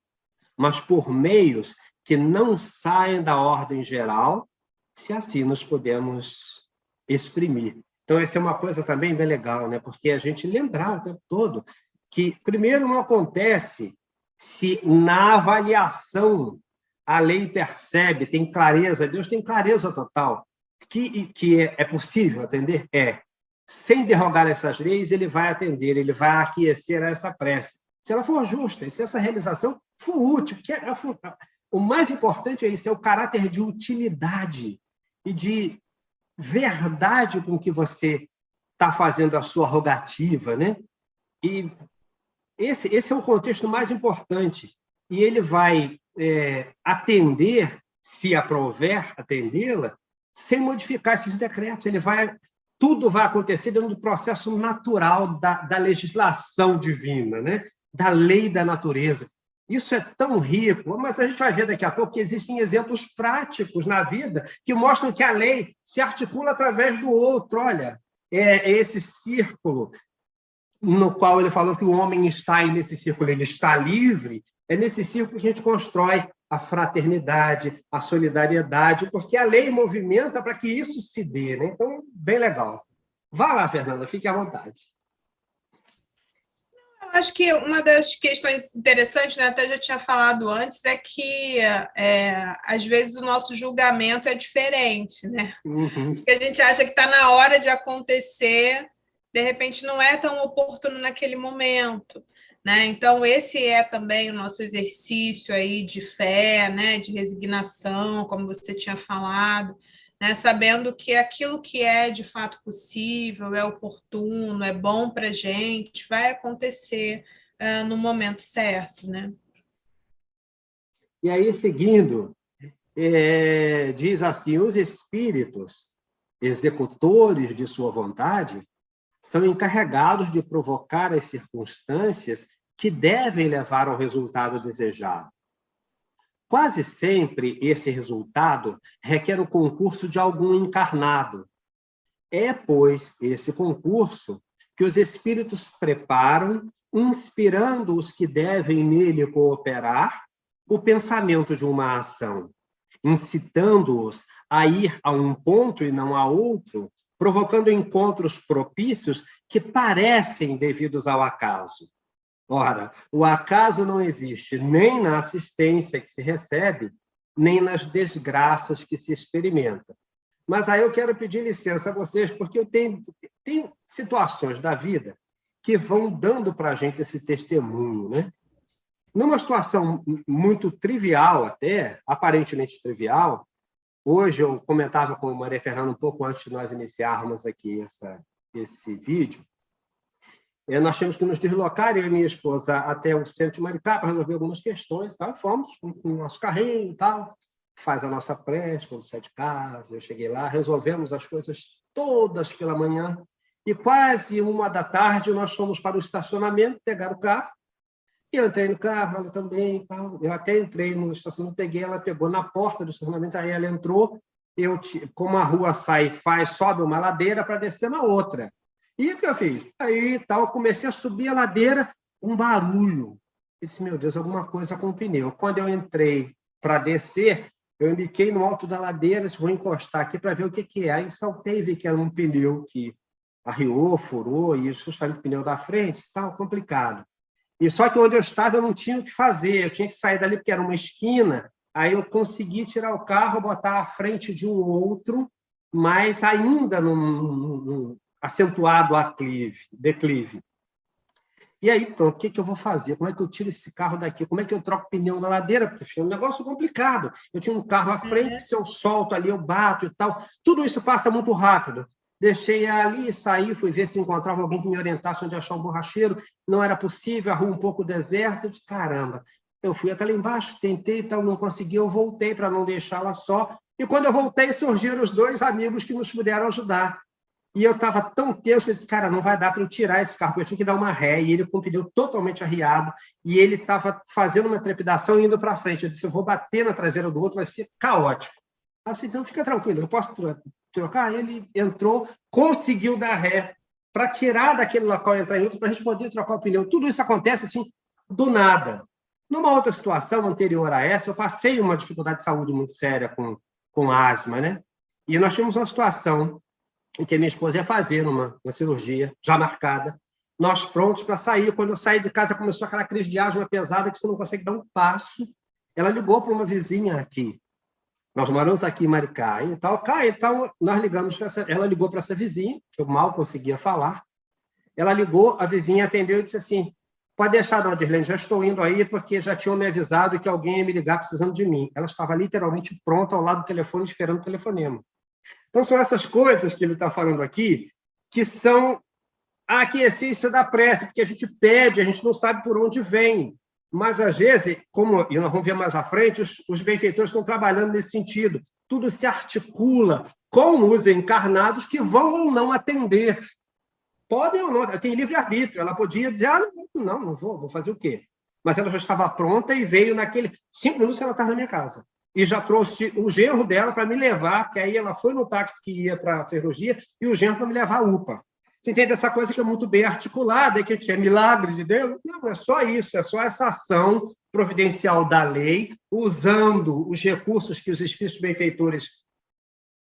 mas por meios que não saem da ordem geral, se assim nos podemos exprimir. Então, essa é uma coisa também bem legal, né? Porque a gente lembrar o tempo todo que, primeiro, não acontece se na avaliação a lei percebe, tem clareza, Deus tem clareza total, que é possível atender? É. Sem derrogar essas leis, ele vai atender, ele vai aquecer a essa prece. Se ela for justa, e se essa realização for útil, o mais importante é isso, é o caráter de utilidade e de verdade com que você está fazendo a sua rogativa, né? E esse é o contexto mais importante. E ele vai atender, se aprouver atendê-la, sem modificar esses decretos. Tudo vai acontecer dentro do processo natural da legislação divina, né? Da lei da natureza. Isso é tão rico, mas a gente vai ver daqui a pouco que existem exemplos práticos na vida que mostram que a lei se articula através do outro. Olha, é esse círculo no qual ele falou que o homem está, e nesse círculo ele está livre, é nesse círculo que a gente constrói a fraternidade, a solidariedade, porque a lei movimenta para que isso se dê. Né? Então, bem legal. Vá lá, Fernanda, fique à vontade. Eu acho que uma das questões interessantes, né, até já tinha falado antes, é que às vezes o nosso julgamento é diferente, né? Uhum. Porque a gente acha que está na hora de acontecer, de repente não é tão oportuno naquele momento. Né? Então, esse é também o nosso exercício aí de fé, né? De resignação, como você tinha falado, né? Sabendo que aquilo que é de fato possível, é oportuno, é bom para a gente, vai acontecer no momento certo. Né? E aí, seguindo, diz assim, os espíritos executores de sua vontade são encarregados de provocar as circunstâncias que devem levar ao resultado desejado. Quase sempre, esse resultado requer o concurso de algum encarnado. É, pois, esse concurso que os espíritos preparam, inspirando os que devem nele cooperar, o pensamento de uma ação, incitando-os a ir a um ponto e não a outro, provocando encontros propícios que parecem devidos ao acaso. Ora, o acaso não existe nem na assistência que se recebe, nem nas desgraças que se experimenta. Mas aí eu quero pedir licença a vocês, porque eu tenho situações da vida que vão dando para a gente esse testemunho, né? Numa situação muito trivial até, aparentemente trivial, hoje eu comentava com a Maria Fernanda um pouco antes de nós iniciarmos aqui esse vídeo. Nós tínhamos que nos deslocar, eu e minha esposa, até o centro de Maricá para resolver algumas questões. Tá? Fomos com o nosso carrinho e tal, faz a nossa prece quando sai de casa. Eu cheguei lá, resolvemos as coisas todas pela manhã. E quase 1h da tarde nós fomos para o estacionamento, pegar o carro. E eu entrei no carro, ela também. Eu até entrei no estacionamento, peguei, ela pegou na porta do estacionamento, aí ela entrou. Como a rua sobe uma ladeira para descer na outra. E o que eu fiz? Aí tal, comecei a subir a ladeira, um barulho. Eu disse, meu Deus, alguma coisa com o pneu. Quando eu entrei para descer, eu indiquei no alto da ladeira, vou encostar aqui para ver o que é. Aí saltei e vi que era um pneu que arriou, furou, e isso saiu do pneu da frente, tal, complicado. E só que onde eu estava eu não tinha o que fazer, eu tinha que sair dali porque era uma esquina, aí eu consegui tirar o carro, botar à frente de um outro, mas ainda num acentuado declive. E aí, pronto, o que eu vou fazer? Como é que eu tiro esse carro daqui? Como é que eu troco pneu na ladeira? Porque foi um negócio complicado. Eu tinha um carro à frente, se eu solto ali, eu bato e tal. Tudo isso passa muito rápido. Deixei ali, saí, fui ver se encontrava alguém que me orientasse onde achar um borracheiro. Não era possível, a rua um pouco deserta. Eu disse, caramba, eu fui até lá embaixo, tentei, então não consegui, eu voltei para não deixá-la só. E quando eu voltei, surgiram os 2 amigos que nos puderam ajudar. E eu estava tão tenso que eu disse, cara, não vai dar para eu tirar esse carro, porque eu tinha que dar uma ré, e ele com o pneu totalmente arriado, e ele estava fazendo uma trepidação e indo para frente. Eu disse, eu vou bater na traseira do outro, vai ser caótico. Assim, então fica tranquilo, eu posso trocar? Ele entrou, conseguiu dar ré para tirar daquele local e entrar em outro, para a gente poder trocar o pneu. Tudo isso acontece assim, do nada. Numa outra situação anterior a essa, eu passei uma dificuldade de saúde muito séria com asma, né? E nós tínhamos uma situação em que minha esposa ia fazer uma cirurgia já marcada, nós prontos para sair. Quando eu saí de casa, começou aquela crise de asma pesada que você não consegue dar um passo. Ela ligou para uma vizinha aqui. Nós moramos aqui em Maricá. Então, nós ligamos para ela ligou para essa vizinha, que eu mal conseguia falar. Ela ligou, a vizinha atendeu e disse assim, pode deixar, dona Dirlene, já estou indo aí, porque já tinham me avisado que alguém ia me ligar precisando de mim. Ela estava literalmente pronta ao lado do telefone, esperando o telefonema. Então, são essas coisas que ele está falando aqui, que são a essência da prece, porque a gente pede, a gente não sabe por onde vem. Mas, às vezes, e nós vamos ver mais à frente, os benfeitores estão trabalhando nesse sentido. Tudo se articula com os encarnados que vão ou não atender. Podem ou não, tem livre-arbítrio. Ela podia dizer, não vou fazer o quê? Mas ela já estava pronta e veio naquele... 5 minutos ela estava na minha casa. E já trouxe o genro dela para me levar, porque aí ela foi no táxi que ia para a cirurgia, e o genro para me levar à UPA. Você entende essa coisa que é muito bem articulada, que é milagre de Deus? Não, é só isso, é só essa ação providencial da lei, usando os recursos que os espíritos benfeitores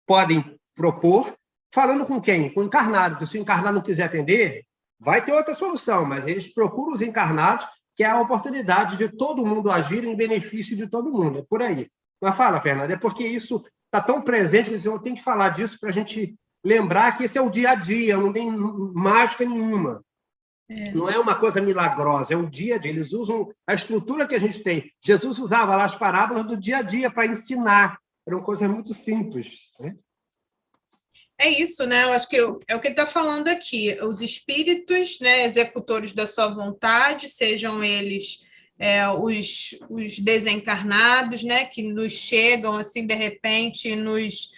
podem propor, falando com quem? Com o encarnado, porque se o encarnado não quiser atender, vai ter outra solução, mas eles procuram os encarnados, que é a oportunidade de todo mundo agir em benefício de todo mundo. É por aí. Mas fala, Fernanda, é porque isso está tão presente que eu tenho que falar disso para a gente lembrar que esse é o dia a dia, não tem mágica nenhuma. Não é uma coisa milagrosa, é o dia a dia. Eles usam a estrutura que a gente tem. Jesus usava lá as parábolas do dia a dia para ensinar. Eram coisas muito simples, né? É isso, né? Eu acho que é o que ele está falando aqui. Os espíritos, né, executores da sua vontade, sejam eles os desencarnados, né, que nos chegam assim de repente e nos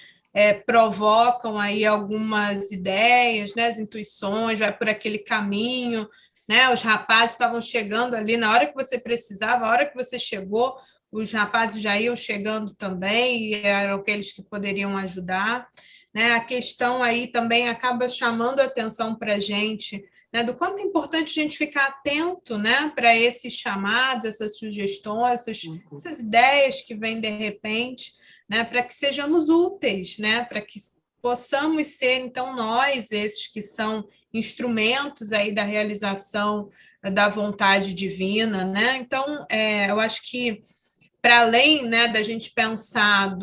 provocam aí algumas ideias, né, as intuições, vai por aquele caminho, né? Os rapazes estavam chegando ali na hora que você precisava, a hora que você chegou, os rapazes já iam chegando também e eram aqueles que poderiam ajudar. Né? A questão aí também acaba chamando a atenção para a gente, né? Do quanto é importante a gente ficar atento, né? Para esses chamados, essas sugestões, essas ideias que vêm de repente, né? Para que sejamos úteis, né? Para que possamos ser, então, nós, esses que são instrumentos aí da realização da vontade divina, né? Então, eu acho que para além, né, da gente pensar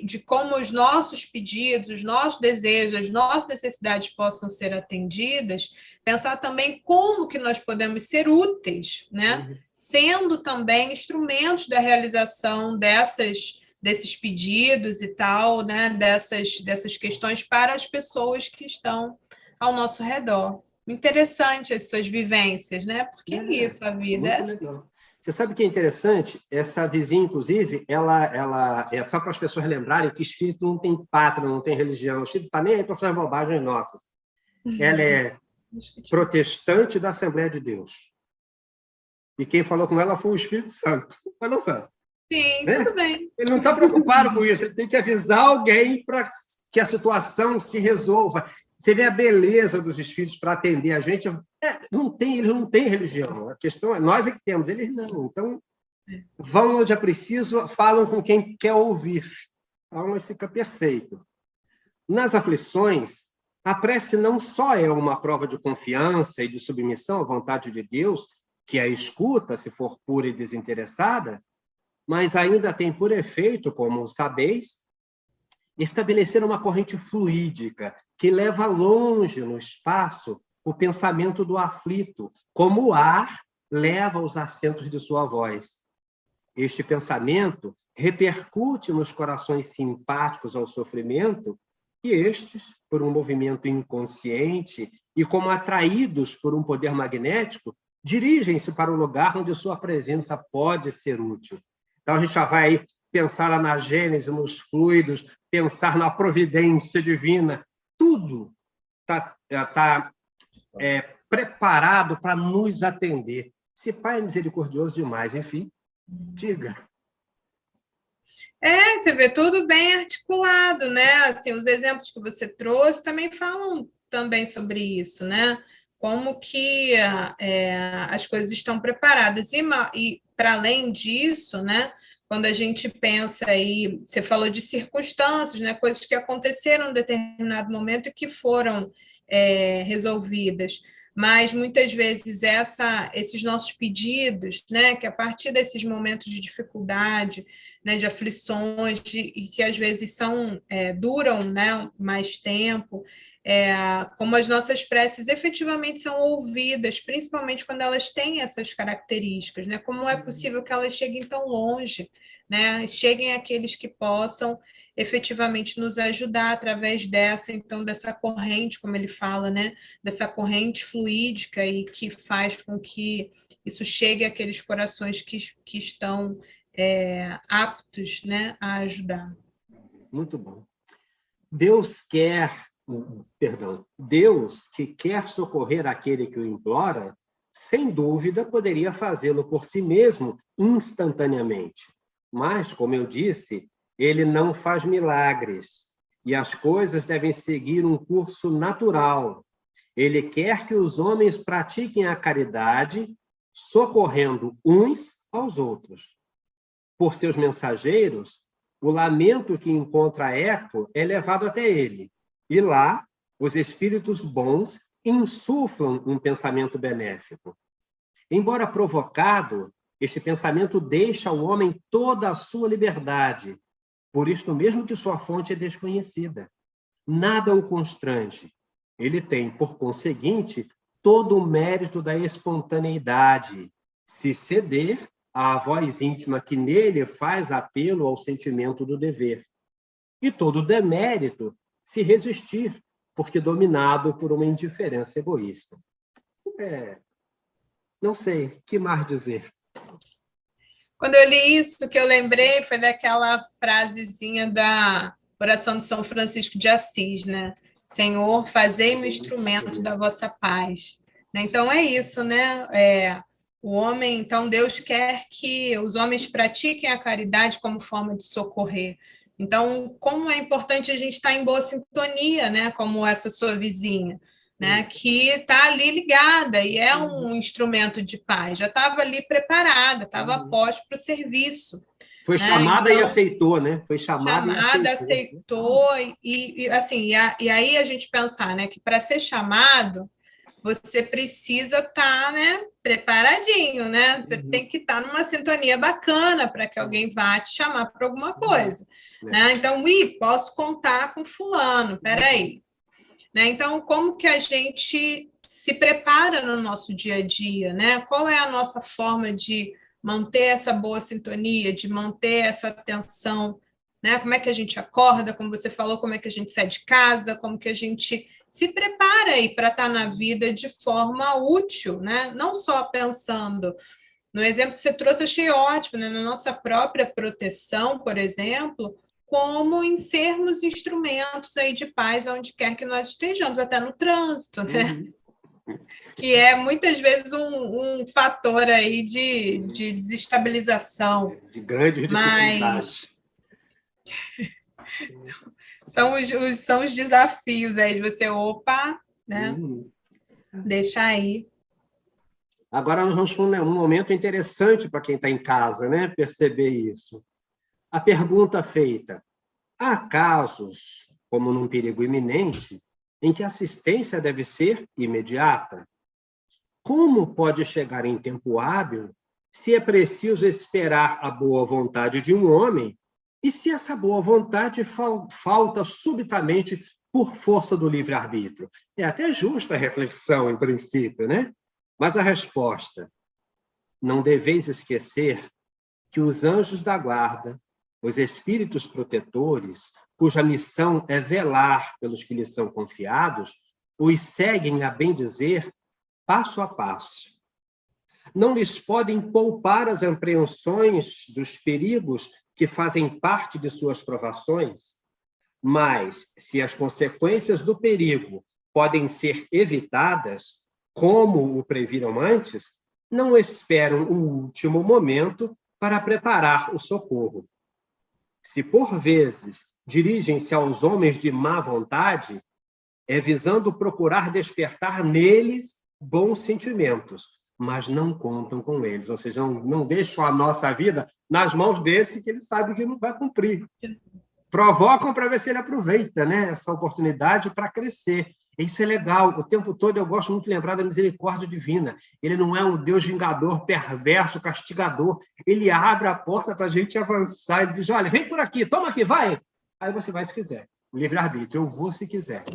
de como os nossos pedidos, os nossos desejos, as nossas necessidades possam ser atendidas, pensar também como que nós podemos ser úteis, né, sendo também instrumentos da realização desses pedidos e tal, né, dessas questões para as pessoas que estão ao nosso redor. Interessante as suas vivências, né? Porque é isso, a vida. Muito legal. Você sabe o que é interessante? Essa vizinha, inclusive, ela é só para as pessoas lembrarem que espírito não tem pátria, não tem religião. O espírito está nem aí para essas bobagens nossas. Ela é protestante da Assembleia de Deus. E quem falou com ela foi o Espírito Santo. Olha só. Sim, Né? tudo bem. Ele não está preocupado com isso, ele tem que avisar alguém para que a situação se resolva. Você vê a beleza dos espíritos para atender a gente. Eles não têm religião. A questão é nós é que temos, eles não. Então, vão onde é preciso, falam com quem quer ouvir. Então, fica perfeito. Nas aflições, a prece não só é uma prova de confiança e de submissão à vontade de Deus, que a escuta, se for pura e desinteressada, mas ainda tem por efeito, como sabeis, estabelecer uma corrente fluídica que leva longe no espaço o pensamento do aflito, como o ar leva os acentos de sua voz. Este pensamento repercute nos corações simpáticos ao sofrimento e estes, por um movimento inconsciente e como atraídos por um poder magnético, dirigem-se para o lugar onde sua presença pode ser útil. Então, a gente já vai pensar lá na Gênese, nos fluidos, pensar na providência divina. Tudo está preparado para nos atender. Esse Pai é misericordioso demais. Enfim, diga. Você vê tudo bem articulado, né? Assim, os exemplos que você trouxe também falam também sobre isso, né? Como que as coisas estão preparadas. E para além disso, né? Quando a gente pensa aí, você falou de circunstâncias, né? Coisas que aconteceram em determinado momento e que foram resolvidas. Mas muitas vezes esses nossos pedidos, né, que a partir desses momentos de dificuldade, né, de aflições, e que às vezes duram, né, mais tempo, como as nossas preces efetivamente são ouvidas, principalmente quando elas têm essas características, né? Como é possível que elas cheguem tão longe, né? Cheguem àqueles que possam efetivamente nos ajudar através dessa corrente, como ele fala, né? Dessa corrente fluídica e que faz com que isso chegue àqueles corações que estão aptos, né, a ajudar. Muito bom. Deus que quer socorrer aquele que o implora, sem dúvida poderia fazê-lo por si mesmo instantaneamente. Mas, como eu disse, ele não faz milagres e as coisas devem seguir um curso natural. Ele quer que os homens pratiquem a caridade, socorrendo uns aos outros. Por seus mensageiros, o lamento que encontra eco é levado até ele. E lá, os espíritos bons insuflam um pensamento benéfico. Embora provocado, este pensamento deixa ao homem toda a sua liberdade, por isto mesmo que sua fonte é desconhecida. Nada o constrange. Ele tem, por conseguinte, todo o mérito da espontaneidade, se ceder à voz íntima que nele faz apelo ao sentimento do dever. E todo o demérito se resistir, porque dominado por uma indiferença egoísta. Não sei, que mais dizer? Quando eu li isso, o que eu lembrei foi daquela frasezinha da oração de São Francisco de Assis, né? Senhor, fazei-me instrumento da vossa paz. Então, é isso, né? O homem, então, Deus quer que os homens pratiquem a caridade como forma de socorrer. Então, como é importante a gente estar em boa sintonia, né? Como essa sua vizinha, né? Que está ali ligada e é um instrumento de paz. Já estava ali preparada, estava posta para o serviço. Foi chamada e aceitou, né? Foi chamada e aceitou. E aí a gente pensar, né? Que para ser chamado, você precisa estar, né, preparadinho, né? Você tem que estar numa sintonia bacana para que alguém vá te chamar para alguma coisa. Né? Então, posso contar com fulano, peraí. Né? Então, como que a gente se prepara no nosso dia a dia? Né? Qual é a nossa forma de manter essa boa sintonia, de manter essa atenção? Né? Como é que a gente acorda, como você falou, como é que a gente sai de casa, como que a gente se prepara aí para estar na vida de forma útil, né? Não só pensando no exemplo que você trouxe, achei ótimo, né? Na nossa própria proteção, por exemplo, como em sermos instrumentos aí de paz onde quer que nós estejamos, até no trânsito, né? Que é muitas vezes um fator aí de desestabilização. De grande dificuldade. Mas são os desafios aí de você, né? Deixar aí. Agora nós vamos para um momento interessante para quem está em casa, né? Perceber isso. A pergunta feita: há casos, como num perigo iminente, em que a assistência deve ser imediata? Como pode chegar em tempo hábil se é preciso esperar a boa vontade de um homem e se essa boa vontade falta subitamente por força do livre-arbítrio? É até justa a reflexão, em princípio, né? Mas a resposta: não deveis esquecer que os anjos da guarda, os espíritos protetores, cuja missão é velar pelos que lhes são confiados, os seguem, a bem dizer, passo a passo. Não lhes podem poupar as apreensões dos perigos que fazem parte de suas provações, mas, se as consequências do perigo podem ser evitadas, como o previram antes, não esperam o último momento para preparar o socorro. Se, por vezes, dirigem-se aos homens de má vontade, é visando procurar despertar neles bons sentimentos, mas não contam com eles, ou seja, não deixam a nossa vida nas mãos desse que ele sabe que não vai cumprir. Provocam para ver se ele aproveita, né, essa oportunidade para crescer. Isso é legal. O tempo todo eu gosto muito de lembrar da misericórdia divina. Ele não é um Deus vingador, perverso, castigador. Ele abre a porta para a gente avançar. Ele diz, olha, vem por aqui, toma aqui, vai. Aí você vai se quiser. Livre-arbítrio, eu vou se quiser.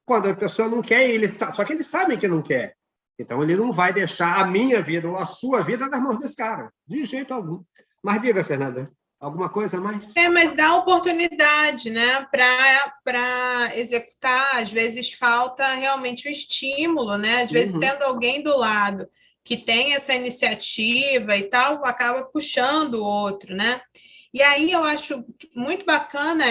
Quando a pessoa não quer, só que eles sabem que não quer. Então, ele não vai deixar a minha vida ou a sua vida nas mãos desse cara. De jeito algum. Mas diga, Fernanda, alguma coisa a mais? Mas dá oportunidade, né, para executar. Às vezes falta realmente o estímulo, né? Às vezes, tendo alguém do lado que tem essa iniciativa e tal, acaba puxando o outro, né? E aí eu acho muito bacana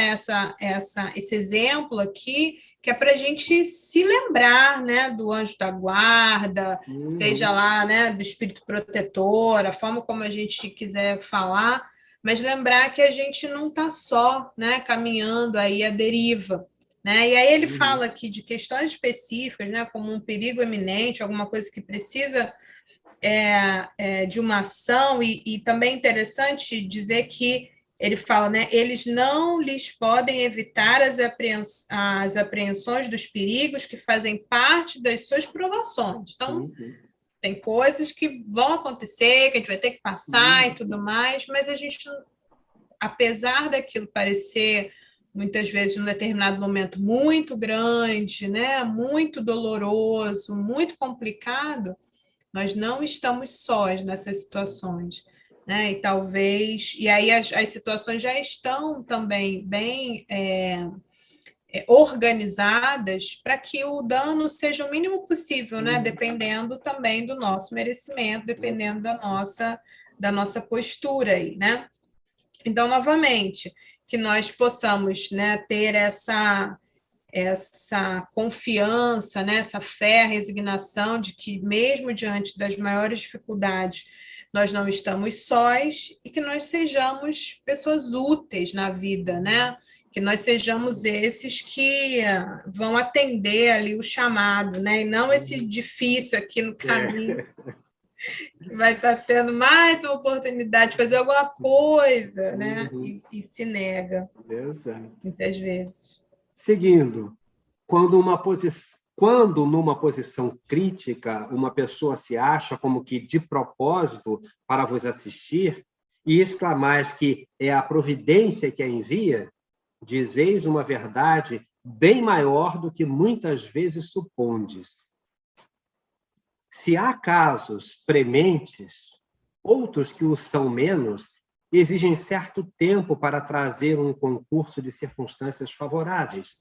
esse exemplo aqui, que é para a gente se lembrar, né, do anjo da guarda, seja lá, né, do espírito protetor, a forma como a gente quiser falar, mas lembrar que a gente não está só, né, caminhando aí à deriva, né? E aí ele fala aqui de questões específicas, né, como um perigo iminente, alguma coisa que precisa de uma ação, e também é interessante dizer que ele fala, né, eles não lhes podem evitar as apreensões dos perigos que fazem parte das suas provações. Então, tem coisas que vão acontecer, que a gente vai ter que passar e tudo mais, mas a gente, apesar daquilo parecer, muitas vezes, num determinado momento, muito grande, né, muito doloroso, muito complicado, nós não estamos sós nessas situações, né? E talvez... E aí as situações já estão também bem organizadas para que o dano seja o mínimo possível, né? Dependendo também do nosso merecimento, dependendo da nossa postura aí, né? Então, novamente, que nós possamos, né, ter essa confiança, né, essa fé, a resignação de que, mesmo diante das maiores dificuldades, nós não estamos sós e que nós sejamos pessoas úteis na vida, né? Que nós sejamos esses que vão atender ali o chamado, né? E não esse difícil aqui no caminho, que vai estar tendo mais uma oportunidade de fazer alguma coisa, né? E se nega, muitas vezes. Seguindo, quando numa posição crítica, uma pessoa se acha como que de propósito para vos assistir, e exclamais que é a providência que a envia, dizeis uma verdade bem maior do que muitas vezes supondes. Se há casos prementes, outros que o são menos, exigem certo tempo para trazer um concurso de circunstâncias favoráveis,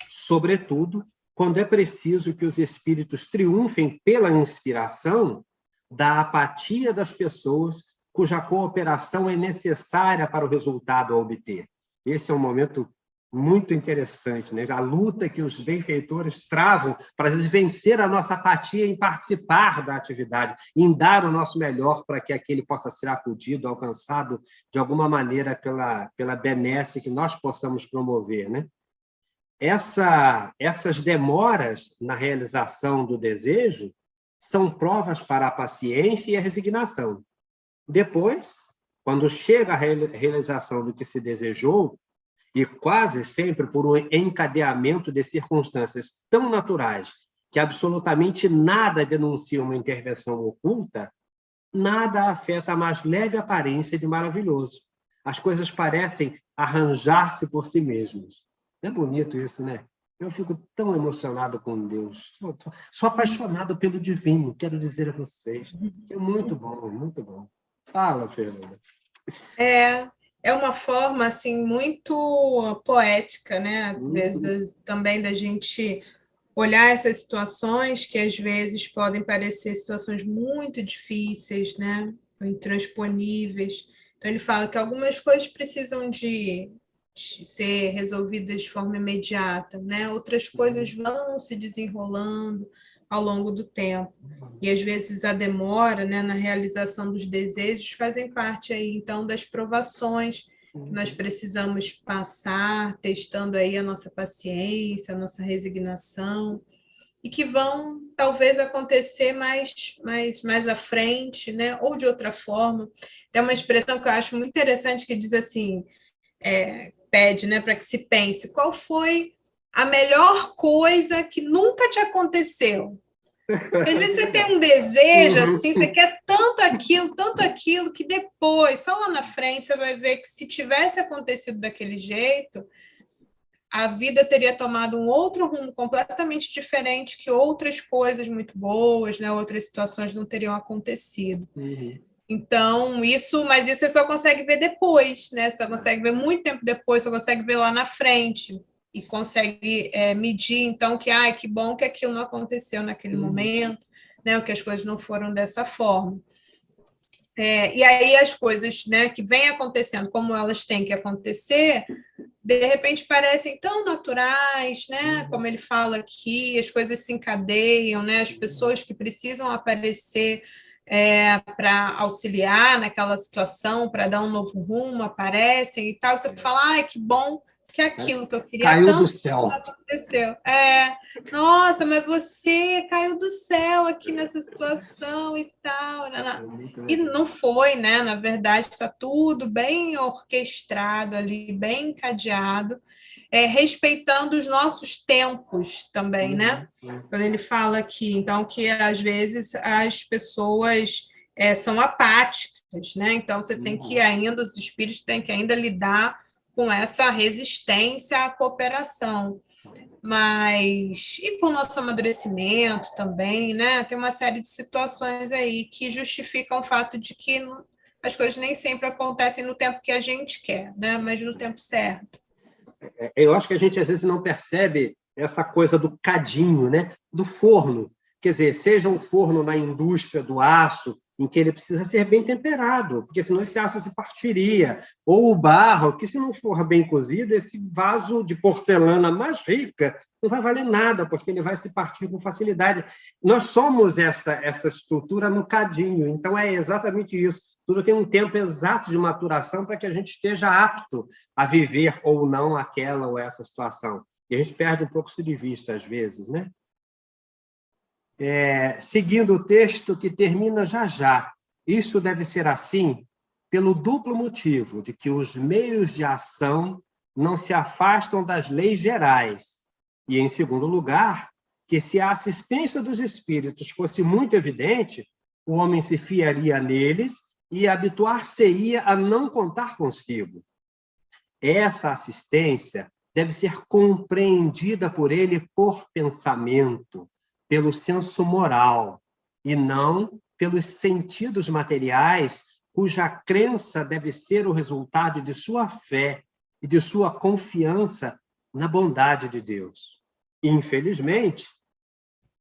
sobretudo quando é preciso que os espíritos triunfem pela inspiração da apatia das pessoas cuja cooperação é necessária para o resultado a obter. Esse é um momento muito interessante, né? A luta que os benfeitores travam para vencer a nossa apatia em participar da atividade, em dar o nosso melhor para que aquele possa ser acudido, alcançado de alguma maneira pela benesse que nós possamos promover, né? Essas demoras na realização do desejo são provas para a paciência e a resignação. Depois, quando chega a realização do que se desejou, e quase sempre por um encadeamento de circunstâncias tão naturais que absolutamente nada denuncia uma intervenção oculta, nada afeta a mais leve aparência de maravilhoso. As coisas parecem arranjar-se por si mesmas. É bonito isso, né? Eu fico tão emocionado com Deus. Sou apaixonado pelo divino, quero dizer a vocês. É muito bom, muito bom. Fala, Fernanda. É uma forma assim muito poética, né? Às vezes também da gente olhar essas situações que às vezes podem parecer situações muito difíceis, né? Intransponíveis. Então ele fala que algumas coisas precisam de ser resolvidas de forma imediata, né? Outras coisas vão se desenrolando ao longo do tempo. E às vezes a demora, né, na realização dos desejos fazem parte aí, então, das provações que nós precisamos passar, testando aí a nossa paciência, a nossa resignação, e que vão talvez acontecer mais à frente, né, ou de outra forma. Tem uma expressão que eu acho muito interessante que diz assim, pede, né, para que se pense, qual foi a melhor coisa que nunca te aconteceu? Às vezes você tem um desejo, assim, você quer tanto aquilo, que depois, só lá na frente, você vai ver que se tivesse acontecido daquele jeito, a vida teria tomado um outro rumo completamente diferente, que outras coisas muito boas, né, outras situações não teriam acontecido. Então, mas isso você só consegue ver depois, né? Você só consegue ver muito tempo depois, você consegue ver lá na frente e consegue medir, então, que bom que aquilo não aconteceu naquele momento, né? Que as coisas não foram dessa forma. E aí as coisas, né, que vêm acontecendo como elas têm que acontecer, de repente parecem tão naturais, né? Como ele fala aqui, as coisas se encadeiam, né? As pessoas que precisam aparecer para auxiliar naquela situação, para dar um novo rumo, aparecem e tal. Você fala, ai, que bom que aquilo que eu queria caiu tanto do céu. aconteceu. Nossa, mas você caiu do céu aqui nessa situação e tal. E não foi, né? Na verdade, está tudo bem orquestrado ali, bem encadeado, respeitando os nossos tempos também, né? Quando ele fala aqui, então, que às vezes as pessoas são apáticas, né? Então, você tem que ainda, os espíritos têm que ainda lidar com essa resistência à cooperação. E com o nosso amadurecimento também, né? Tem uma série de situações aí que justificam o fato de que as coisas nem sempre acontecem no tempo que a gente quer, né? Mas no tempo certo. Eu acho que a gente às vezes não percebe essa coisa do cadinho, né? Do forno. Quer dizer, seja um forno na indústria do aço, em que ele precisa ser bem temperado, porque senão esse aço se partiria. Ou o barro, que se não for bem cozido, esse vaso de porcelana mais rica não vai valer nada, porque ele vai se partir com facilidade. Nós somos essa estrutura no cadinho, então é exatamente isso. Tudo tem um tempo exato de maturação para que a gente esteja apto a viver ou não aquela ou essa situação. E a gente perde um pouco isso de vista, às vezes, né? Seguindo o texto que termina já. Isso deve ser assim pelo duplo motivo de que os meios de ação não se afastam das leis gerais. E, em segundo lugar, que se a assistência dos espíritos fosse muito evidente, o homem se fiaria neles e habituar-se-ia a não contar consigo. Essa assistência deve ser compreendida por ele por pensamento, pelo senso moral, e não pelos sentidos materiais, cuja crença deve ser o resultado de sua fé e de sua confiança na bondade de Deus. Infelizmente,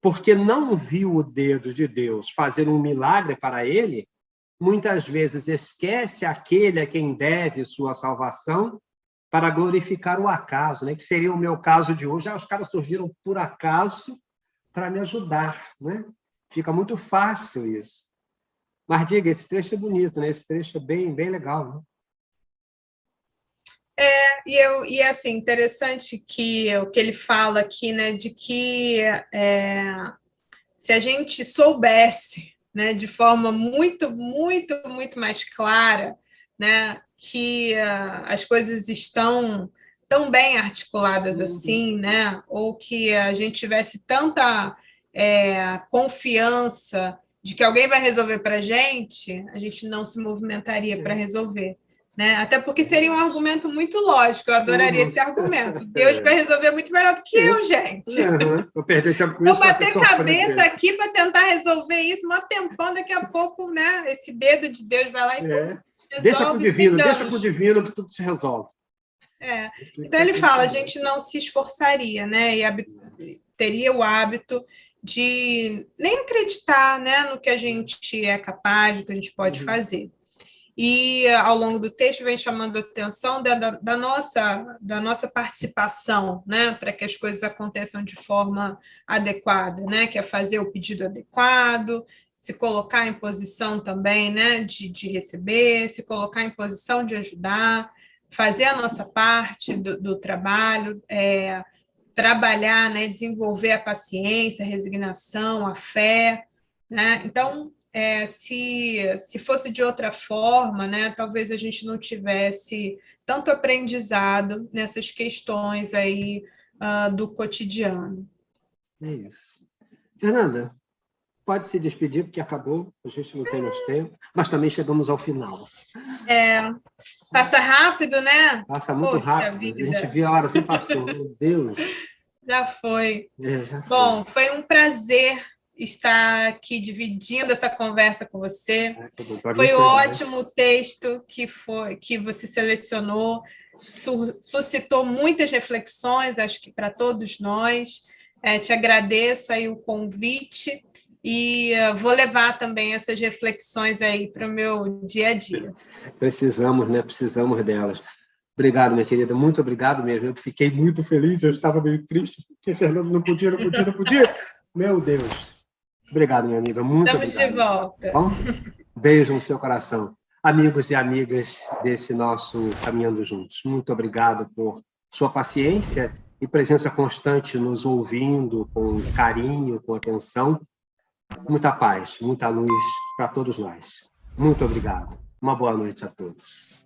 porque não viu o dedo de Deus fazer um milagre para ele, muitas vezes esquece aquele a quem deve sua salvação para glorificar o acaso, né? Que seria o meu caso de hoje. Os caras surgiram por acaso para me ajudar, né? Fica muito fácil isso. Mas diga, esse trecho é bonito, né? Esse trecho é bem, bem legal, né? E assim, interessante que o que ele fala aqui, né, de que se a gente soubesse, né, de forma muito, muito, muito mais clara, né, que as coisas estão tão bem articuladas assim, né, ou que a gente tivesse tanta confiança de que alguém vai resolver para a gente não se movimentaria para resolver. Né? Até porque seria um argumento muito lógico, eu adoraria esse argumento. Deus vai resolver muito melhor do que eu, gente. Eu perdi tempo com Vou isso para ter bater cabeça aqui para tentar resolver isso, mó tempão, daqui a pouco, né? Esse dedo de Deus vai lá e resolve. Deixa com o divino que tudo se resolve. Então ele fala, a gente não se esforçaria, né? E teria o hábito de nem acreditar, né, no que a gente é capaz, no que a gente pode fazer. E, ao longo do texto, vem chamando a atenção da nossa participação, né, para que as coisas aconteçam de forma adequada, né, que é fazer o pedido adequado, se colocar em posição também, né, de receber, se colocar em posição de ajudar, fazer a nossa parte do trabalho, trabalhar, né, desenvolver a paciência, a resignação, a fé, né? Então, se fosse de outra forma, né, talvez a gente não tivesse tanto aprendizado nessas questões aí do cotidiano. É isso. Fernanda, pode se despedir, porque acabou, a gente não tem mais tempo, mas também chegamos ao final. Passa rápido, né? Passa muito rápido, vida. A gente vê a hora assim passou, meu Deus. Já foi. Já foi. Bom, foi um prazer estar aqui dividindo essa conversa com você. Foi um ótimo texto que você selecionou, suscitou muitas reflexões, acho que para todos nós. Te agradeço aí o convite e vou levar também essas reflexões aí para o meu dia a dia. Precisamos, né? Precisamos delas. Obrigado, minha querida, muito obrigado mesmo. Eu fiquei muito feliz, eu estava meio triste, porque Fernando não podia. Meu Deus. Obrigado, minha amiga, muito obrigado. Estamos de volta. Bom, beijo no seu coração. Amigos e amigas desse nosso Caminhando Juntos, muito obrigado por sua paciência e presença constante nos ouvindo com carinho, com atenção. Muita paz, muita luz para todos nós. Muito obrigado. Uma boa noite a todos.